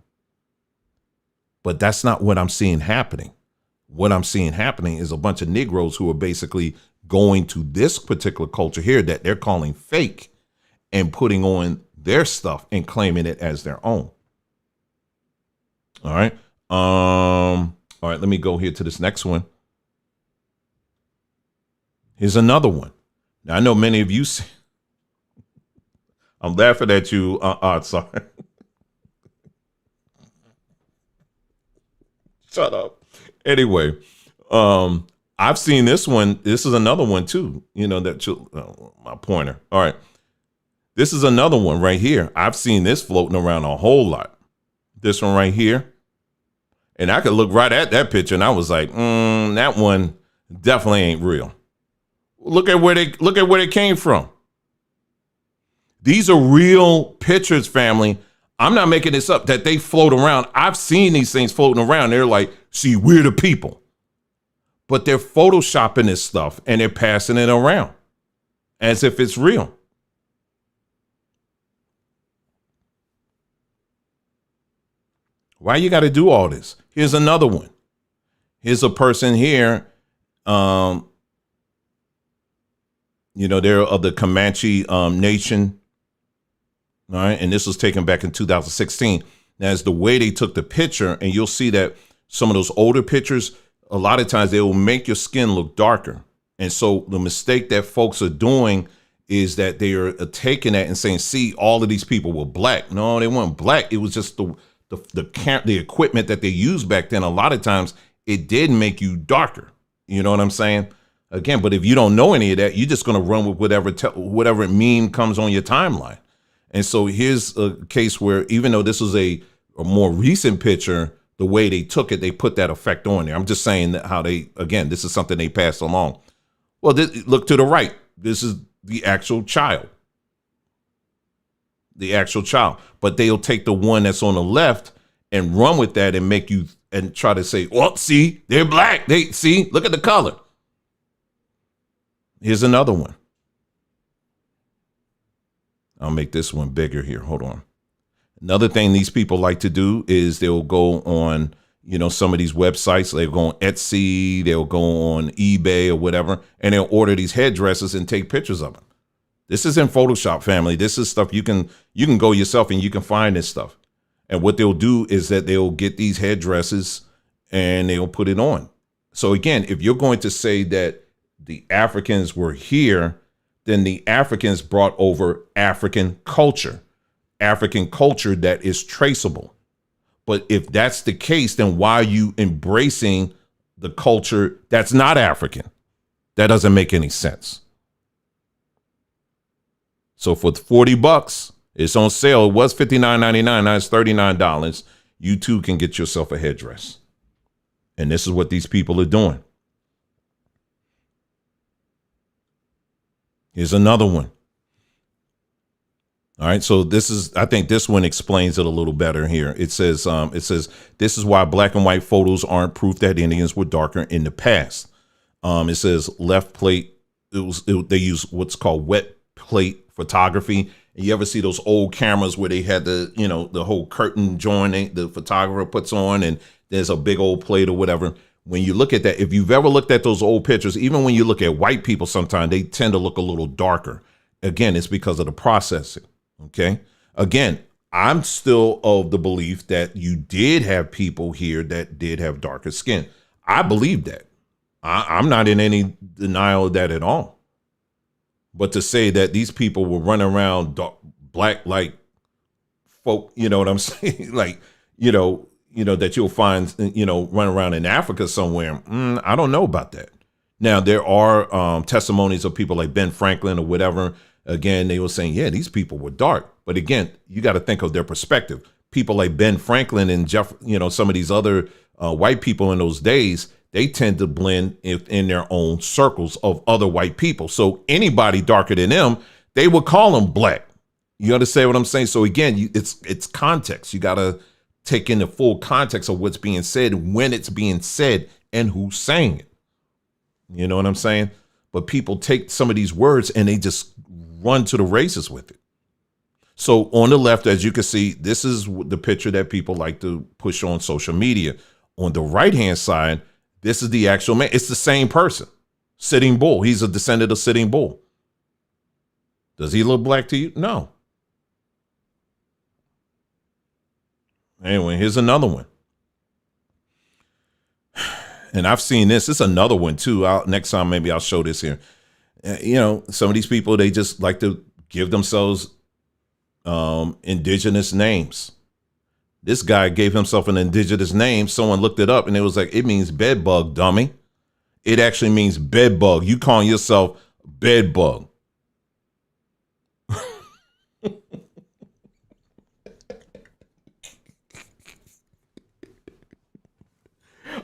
But that's not what I'm seeing happening. What I'm seeing happening is a bunch of Negroes who are basically going to this particular culture here that they're calling fake and putting on their stuff and claiming it as their own. All right. All right, let me go here to this next one. Here's another one. Now, I know many of you see, I'm laughing at you. Sorry. Shut up. Anyway, I've seen this one. This is another one too. My pointer. All right. This is another one right here. I've seen this floating around a whole lot. This one right here. And I could look right at that picture and I was like, that one definitely ain't real. Look at where they came from. These are real pictures, family. I'm not making this up, that they float around. I've seen these things floating around. They're like, see, we're the people. But they're photoshopping this stuff and they're passing it around as if it's real. Why you got to do all this? Here's another one. Here's a person here. They're of the Comanche nation. All right. And this was taken back in 2016. Now, it's the way they took the picture, and you'll see that some of those older pictures, a lot of times they will make your skin look darker. And so the mistake that folks are doing is that they are taking that and saying, see, all of these people were black. No, they weren't black. It was just the equipment that they used back then. A lot of times it did make you darker. You know what I'm saying? Again, but if you don't know any of that, you're just going to run with whatever meme comes on your timeline. And so here's a case where even though this is a more recent picture, the way they took it, they put that effect on there. I'm just saying that how this is something they passed along. Well, look to the right. This is the actual child. But they'll take the one that's on the left and run with that and make you and try to say, well, see, they're black. Look at the color. Here's another one. I'll make this one bigger here. Hold on. Another thing these people like to do is they'll go on, some of these websites. They'll go on Etsy, they'll go on eBay or whatever, and they'll order these headdresses and take pictures of them. This is in Photoshop, family. This is stuff you can go yourself and you can find this stuff. And what they'll do is that they'll get these headdresses and they'll put it on. So again, if you're going to say that the Africans were here, then the Africans brought over African culture that is traceable. But if that's the case, then why are you embracing the culture that's not African? That doesn't make any sense. So for $40, it's on sale. It was $59.99. Now it's $39. You too can get yourself a headdress. And this is what these people are doing. Here's another one. All right, so I think this one explains it a little better here. It says, this is why black and white photos aren't proof that Indians were darker in the past. It says left plate. They use what's called wet plate photography. And you ever see those old cameras where they had the whole curtain joint the photographer puts on, and there's a big old plate or whatever. When you look at that, if you've ever looked at those old pictures, even when you look at white people, sometimes they tend to look a little darker. Again, it's because of the processing. Okay. Again, I'm still of the belief that you did have people here that did have darker skin. I believe that. I'm not in any denial of that at all. But to say that these people were running around black like folk, you know what I'm saying? Like, that you'll find, run around in Africa somewhere. I don't know about that. Now, there are testimonies of people like Ben Franklin or whatever. Again, they were saying, yeah, these people were dark. But again, you got to think of their perspective. People like Ben Franklin and some of these other white people in those days, they tend to blend in their own circles of other white people. So anybody darker than them, they would call them black. You understand what I'm saying? So again, it's context. You got to take in the full context of what's being said, when it's being said, and who's saying it. You know what I'm saying? But people take some of these words and they just run to the races with it. So on the left, as you can see, this is the picture that people like to push on social media. On the right-hand side, this is the actual man. It's the same person, Sitting Bull. He's a descendant of Sitting Bull. Does he look black to you? No. Anyway, here's another one. And I've seen this. It's another one too. Next time, maybe I'll show this here. Some of these people, they just like to give themselves indigenous names. This guy gave himself an indigenous name. Someone looked it up and it was like, it means bed bug, dummy. It actually means bed bug. You calling yourself bed bug.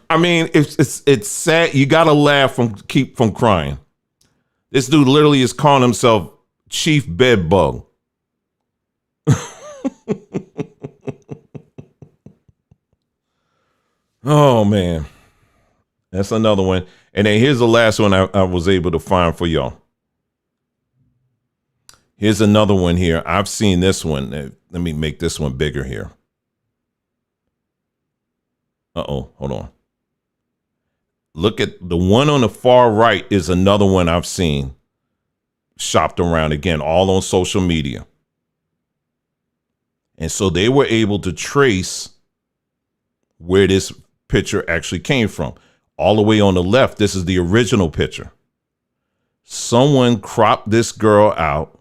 I mean, it's sad. You got to laugh keep from crying. This dude literally is calling himself Chief Bed Bug. Oh, man. That's another one. And then here's the last one I was able to find for y'all. Here's another one here. I've seen this one. Let me make this one bigger here. Uh-oh, hold on. Look at the one on the far right is another one I've seen shopped around, again, all on social media. And so they were able to trace where this picture actually came from. All the way on the left, this is the original picture. Someone cropped this girl out,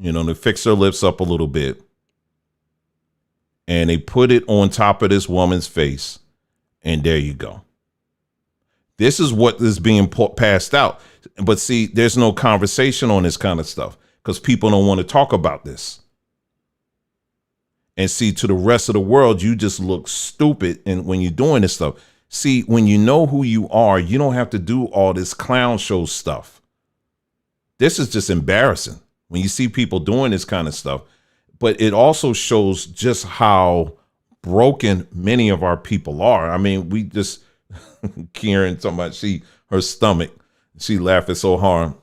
to fix her lips up a little bit. And they put it on top of this woman's face. And there you go. This is what is being passed out. But see, there's no conversation on this kind of stuff because people don't want to talk about this. And see, to the rest of the world, you just look stupid. And when you're doing this stuff, see, when you know who you are, you don't have to do all this clown show stuff. This is just embarrassing when you see people doing this kind of stuff. But it also shows just how broken many of our people are. I mean, we just, Karen talking about her stomach, she laughing so hard.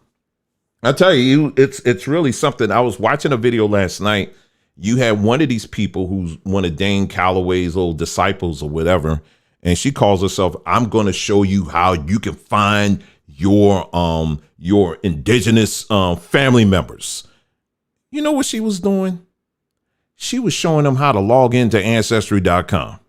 I tell you, it's really something. I was watching a video last night. You had one of these people who's one of Dane Calloway's old disciples or whatever, and she calls herself, "I'm going to show you how you can find your indigenous family members." You know what she was doing? She was showing them how to log into Ancestry.com.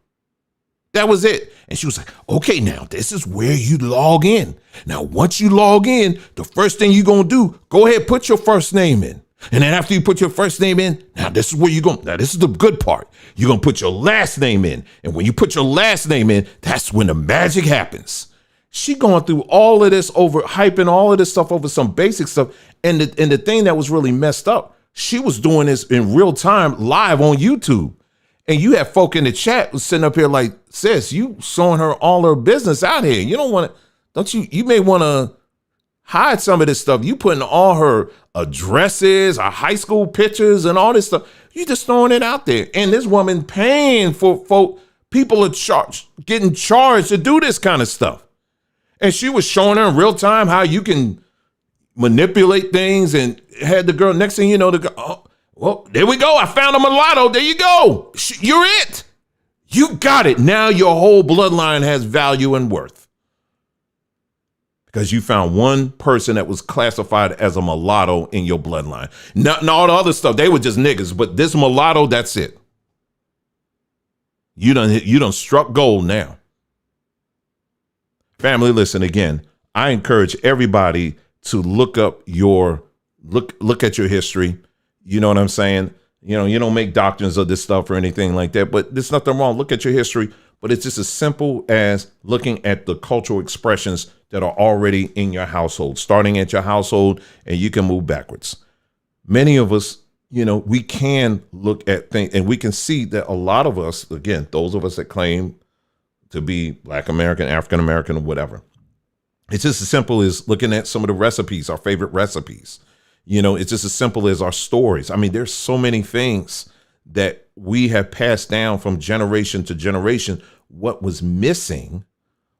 That was it. And she was like, okay, now this is where you log in. Now, once you log in, the first thing you're going to do, go ahead, put your first name in. And then after you put your first name in, now this is where you're going. Now, this is the good part. You're going to put your last name in. And when you put your last name in, that's when the magic happens. She going through all of this over, hyping all of this stuff over some basic stuff. And the thing that was really messed up, she was doing this in real time live on YouTube. And you had folk in the chat was sitting up here like, sis, you showing her all her business out here. You don't want to, don't you? You may want to hide some of this stuff. You putting all her addresses, her high school pictures and all this stuff. You just throwing it out there. And this woman paying for folk, people are getting charged to do this kind of stuff. And she was showing her in real time how you can manipulate things and had the girl, next thing you know, the girl, oh, well, there we go. I found a mulatto. There you go. You're it. You got it. Now your whole bloodline has value and worth. Because you found one person that was classified as a mulatto in your bloodline. Not all the other stuff. They were just niggas. But this mulatto, that's it. You done struck gold now. Family, listen again. I encourage everybody to look at your history. You know what I'm saying? You know, you don't make doctrines of this stuff or anything like that, but there's nothing wrong. Look at your history, but it's just as simple as looking at the cultural expressions that are already in your household, starting at your household, and you can move backwards. Many of us, you know, we can look at things and we can see that a lot of us, again, those of us that claim to be Black American, African American, or whatever, it's just as simple as looking at some of the recipes, our favorite recipes. You know, it's just as simple as our stories. I mean, there's so many things that we have passed down from generation to generation. What was missing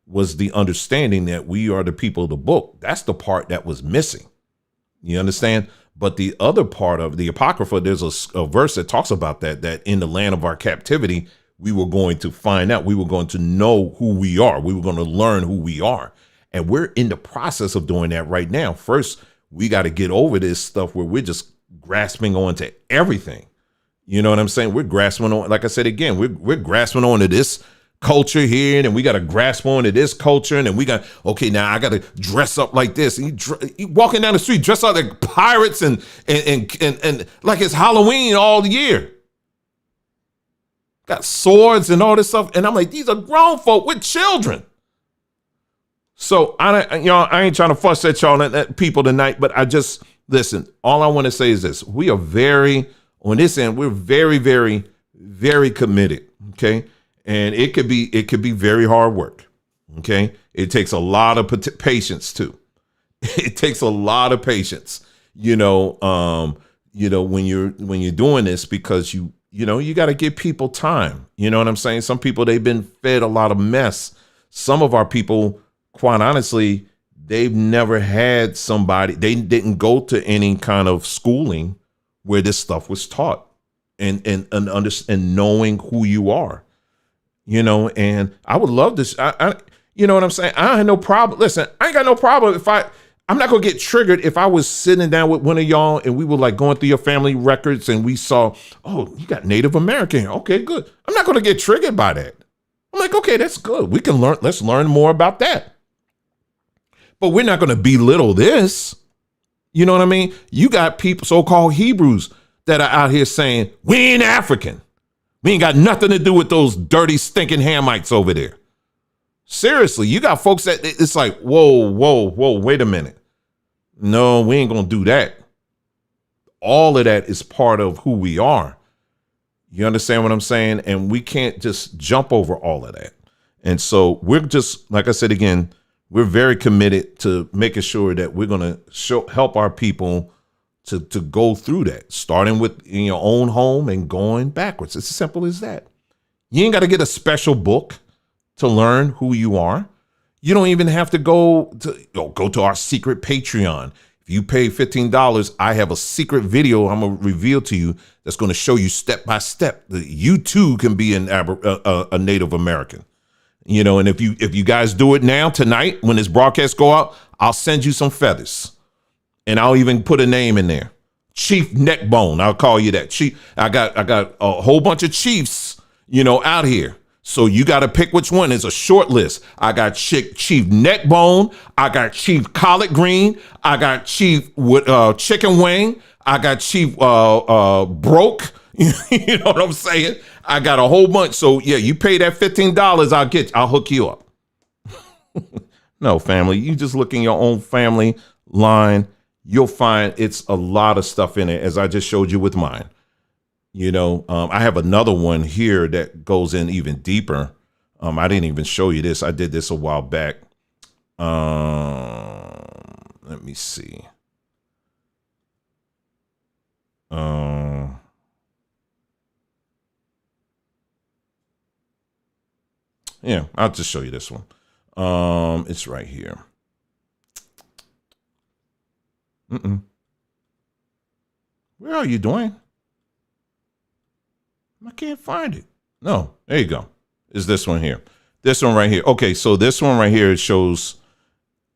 was the understanding that we are the people of the book. That's the part that was missing. You understand? But the other part of the Apocrypha, there's a verse that talks about that in the land of our captivity, we were going to find out. We were going to know who we are. We were going to learn who we are. And we're in the process of doing that right now. First, we got to get over this stuff where we're just grasping onto everything. You know what I'm saying? We're grasping on, like I said again, we're grasping onto this culture here, and we got to grasp onto this culture, and then we got, okay, now I got to dress up like this. And you walking down the street, dress up like pirates and like it's Halloween all year. Got swords and all this stuff, and I'm like, these are grown folk with children. So I ain't trying to fuss at y'all at people tonight, but I just listen. All I want to say is this: we are on this end. We're very, very, very committed. Okay, and it could be very hard work. Okay, it takes a lot of patience too. It takes a lot of patience. When you're doing this, because you got to give people time. You know what I'm saying? Some people, they've been fed a lot of mess. Some of our people, quite honestly, they've never had somebody, they didn't go to any kind of schooling where this stuff was taught and knowing who you are, and I would love this. I you know what I'm saying? I had no problem. Listen, I ain't got no problem I'm not going to get triggered if I was sitting down with one of y'all and we were like going through your family records and we saw, oh, you got Native American. Okay, good. I'm not going to get triggered by that. I'm like, okay, that's good. We can learn. Let's learn more about that. But we're not going to belittle this. You know what I mean? You got people, so-called Hebrews, that are out here saying, we ain't African. We ain't got nothing to do with those dirty, stinking Hamites over there. Seriously, you got folks that it's like, whoa, wait a minute. No, we ain't going to do that. All of that is part of who we are. You understand what I'm saying? And we can't just jump over all of that. And so we're just, like I said again, we're very committed to making sure that we're going to help our people to go through that, starting with in your own home and going backwards. It's as simple as that. You ain't got to get a special book to learn who you are. You don't even have to go to our secret Patreon. If If you pay $15, I have a secret video I'm going to reveal to you that's going to show you step by step that you too can be a Native American. You know, and if you guys do it now tonight when this broadcast go out, I'll send you some feathers, and I'll even put a name in there, Chief Neckbone. I'll call you that. Chief. I got a whole bunch of chiefs, you know, out here. So you got to pick which one. It's a short list. I got Chief Neckbone. I got Chief Collard Green. I got Chief Chicken Wing. I got Chief Broke. You know what I'm saying? I got a whole bunch. So yeah, you pay that $15, I'll hook you up. No, family, you just look in your own family line. You'll find it's a lot of stuff in it, as I just showed you with mine. You know, I have another one here that goes in even deeper. I didn't even show you this. I did this a while back. Let me see. Yeah, I'll just show you this one. It's right here. Where are you doing? I can't find it. No, there you go. Is this one here? This one right here. Okay, so this one right here, it shows,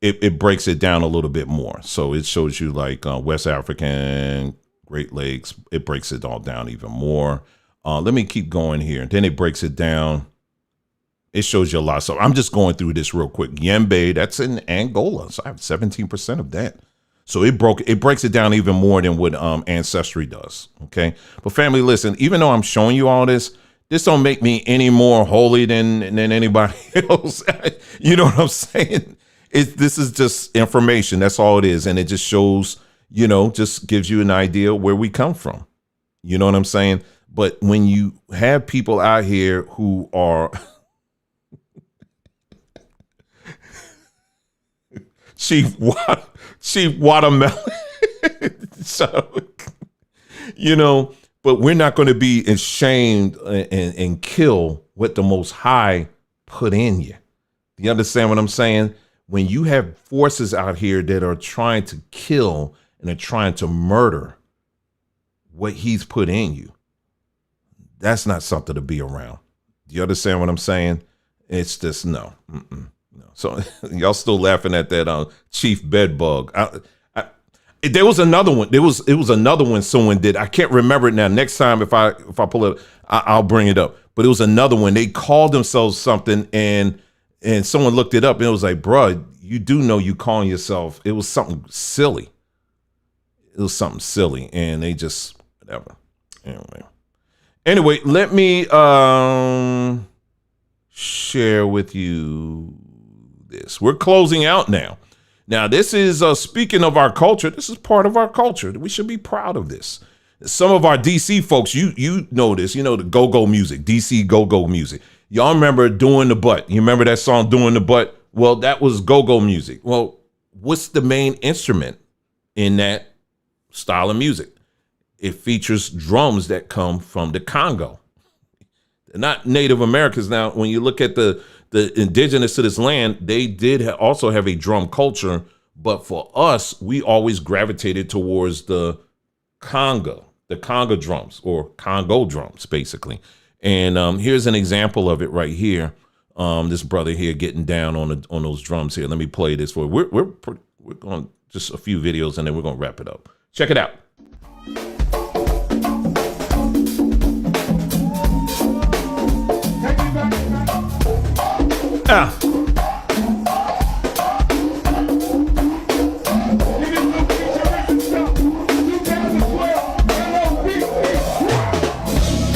it breaks it down a little bit more. So it shows you like West African, Great Lakes. It breaks it all down even more. Let me keep going here. Then it breaks it down. It shows you a lot. So I'm just going through this real quick. Yembe, that's in Angola. So I have 17% of that. So it breaks it down even more than what Ancestry does. Okay. But family, listen, even though I'm showing you all this don't make me any more holy than anybody else. You know what I'm saying? This is just information. That's all it is. And it just shows, you know, just gives you an idea where we come from. You know what I'm saying? But when you have people out here who are Chief Watermelon. So, you know, but we're not going to be ashamed and kill what the Most High put in you. You understand what I'm saying? When you have forces out here that are trying to kill and are trying to murder what He's put in you, that's not something to be around. Do you understand what I'm saying? It's just no. No. So y'all still laughing at that Chief Bedbug. There was another one. It was another one someone did. I can't remember it now. Next time if I pull it, I'll bring it up. But it was another one. They called themselves something, and someone looked it up, and it was like, bruh, you do know you calling yourself. It was something silly. And they just whatever. Anyway, let me share with you this. We're closing out now. Now, this is, speaking of our culture, this is part of our culture. We should be proud of this. Some of our DC folks, you know this, you know, the go-go music, DC go-go music. Y'all remember Doing the Butt? You remember that song, Doing the Butt? Well, that was go-go music. Well, what's the main instrument in that style of music? It features drums that come from the Congo. They're not Native Americans. Now, when you look at the indigenous to this land, they did also have a drum culture, but for us, we always gravitated towards the conga drums, or Congo drums, basically. And here's an example of it right here. This brother here getting down on those drums here. Let me play this for you. We're going just a few videos, and then we're going to wrap it up. Check it out. Ah.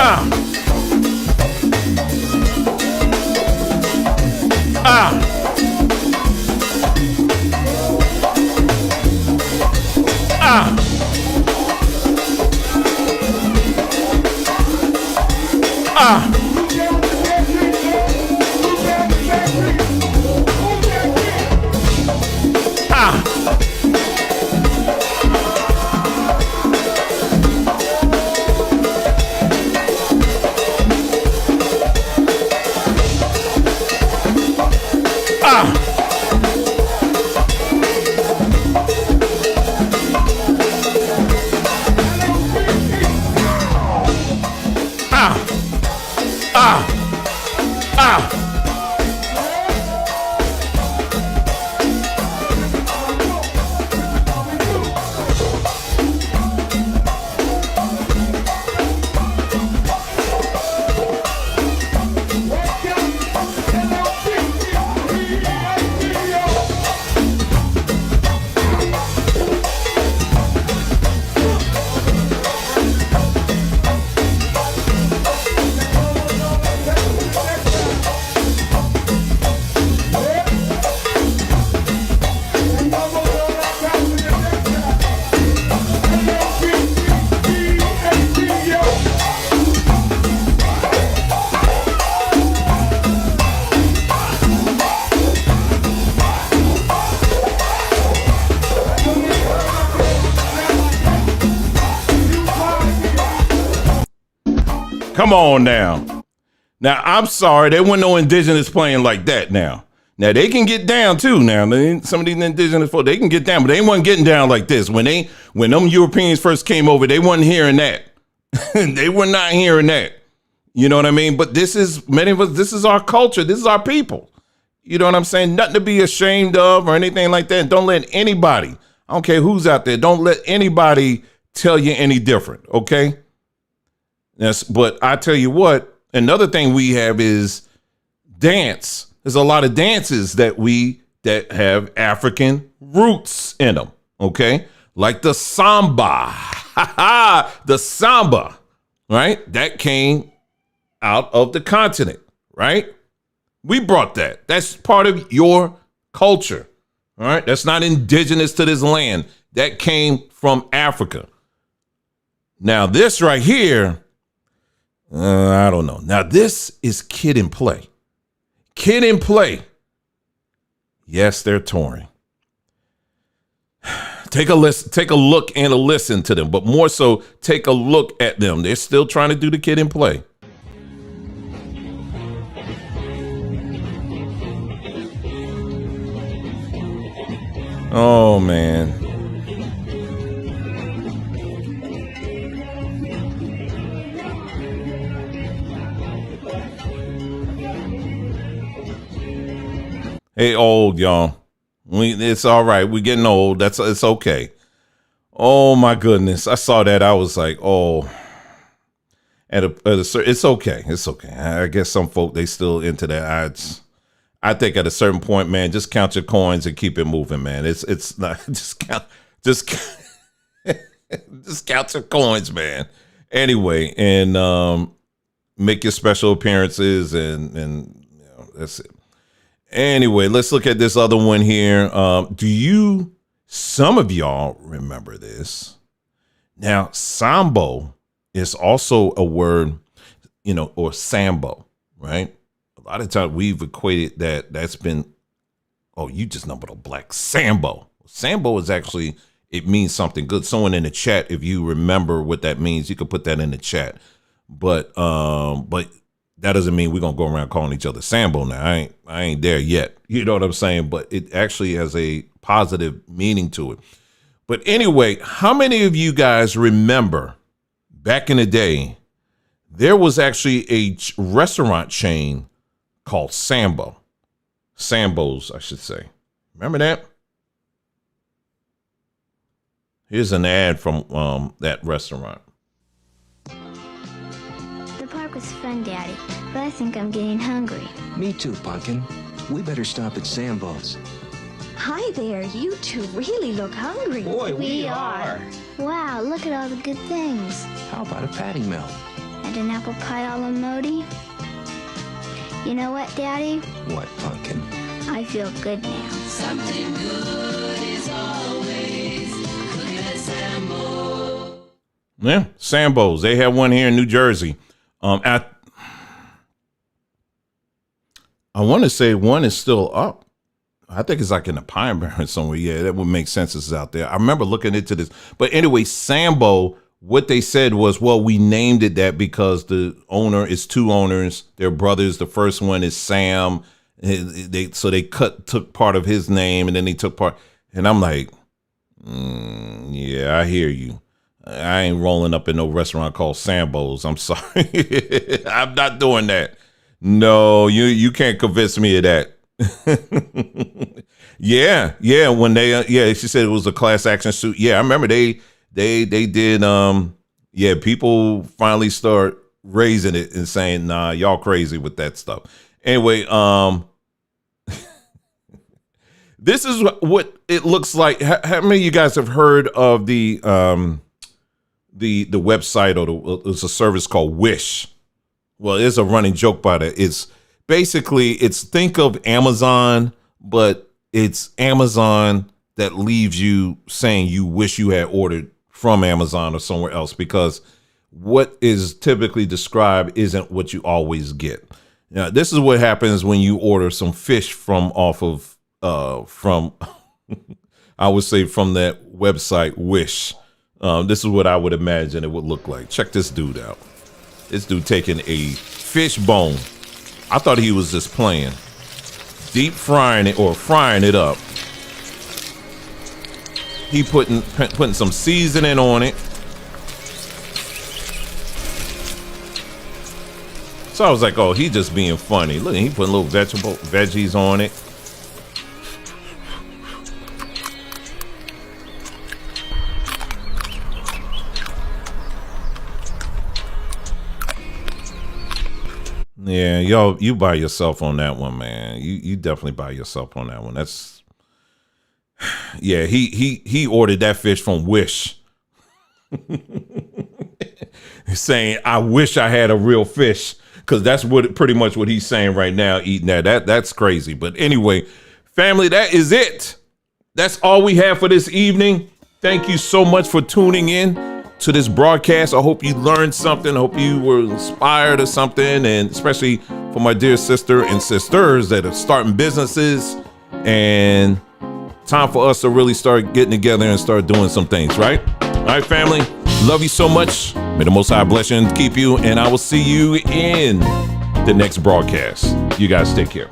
Ah. Ah. Ah. Ah. Come on now. Now, I'm sorry, there wasn't no indigenous playing like that now. Now, they can get down too now. Some of these indigenous folk, they can get down, but they wasn't getting down like this. When them Europeans first came over, they wasn't hearing that. They were not hearing that. You know what I mean? But this is our culture. This is our people. You know what I'm saying? Nothing to be ashamed of or anything like that. Don't let anybody, I don't care who's out there, don't let anybody tell you any different, okay? Yes, but I tell you what, another thing we have is dance. There's a lot of dances that have African roots in them, okay? Like the samba. The samba, right? That came out of the continent, right? We brought that. That's part of your culture, all right? That's not indigenous to this land. That came from Africa. Now, this right here, I don't know. Now, this is Kid and Play. Kid and Play. Yes, they're touring. Take a look and a listen to them, but more so, take a look at them. They're still trying to do the Kid and Play. Oh, man. Hey, old y'all. It's all right. We're getting old. It's okay. Oh my goodness. I saw that. I was like, oh. It's okay. It's okay. I guess some folk, they still into that. I think at a certain point, man, just count your coins and keep it moving, man. It's not just count your coins, man. Anyway, and make your special appearances and you know, that's it. Anyway, let's look at this other one here. Some of y'all remember this? Now, sambo is also a word, you know, or sambo, right? A lot of times we've equated that's been, oh, you just numbered a black sambo. Sambo is actually, it means something good. Someone in the chat, if you remember what that means, you could put that in the chat. But that doesn't mean we're gonna go around calling each other Sambo now. I ain't there yet. You know what I'm saying? But it actually has a positive meaning to it. But anyway, how many of you guys remember back in the day, there was actually a restaurant chain called Sambo. Sambo's, I should say. Remember that? Here's an ad from that restaurant. Was fun, Daddy, but I think I'm getting hungry. Me too, Pumpkin. We better stop at Sambo's. Hi there, you two really look hungry. Boy, we are. Wow, look at all the good things. How about a patty melt? And an apple pie a la Modi? You know what, Daddy? What, Pumpkin? I feel good now. Something good is always cooking at Sambo. Yeah, Sambo's. They have one here in New Jersey. I want to say one is still up. I think it's like in the Pine Barrens somewhere. Yeah, that would make sense. It's out there. I remember looking into this. But anyway, Sambo, what they said was, well, we named it that because the owner is two owners. They're brothers. The first one is Sam. So they took part of his name and then they took part. And I'm like, yeah, I hear you. I ain't rolling up in no restaurant called Sambo's. I'm sorry. I'm not doing that. No, you can't convince me of that. Yeah. When she said it was a class action suit. Yeah, I remember they did. People finally start raising it and saying, nah, y'all crazy with that stuff. Anyway, this is what it looks like. How many of you guys have heard of the website or it's a service called Wish? Well, there's a running joke about it. It's think of Amazon, but it's Amazon that leaves you saying you wish you had ordered from Amazon or somewhere else, because what is typically described isn't what you always get. Now, this is what happens when you order some fish from I would say from that website Wish. This is what I would imagine it would look like. Check this dude out. This dude taking a fish bone. I thought he was just playing. Deep frying it or frying it up. He putting some seasoning on it. So I was like, oh, he just being funny. Look, he putting little veggies on it. Yeah, yo, you by yourself on that one, man. You definitely by yourself on that one. That's yeah. He ordered that fish from Wish, saying, "I wish I had a real fish," because that's pretty much what he's saying right now. Eating that's crazy. But anyway, family, that is it. That's all we have for this evening. Thank you so much for tuning in to this broadcast. I hope you learned something. I hope you were inspired or something, and especially for my dear sister and sisters that are starting businesses, and time for us to really start getting together and start doing some things, right? All right, family, love you so much. May the Most High bless you and keep you, and I will see you in the next broadcast. You guys take care.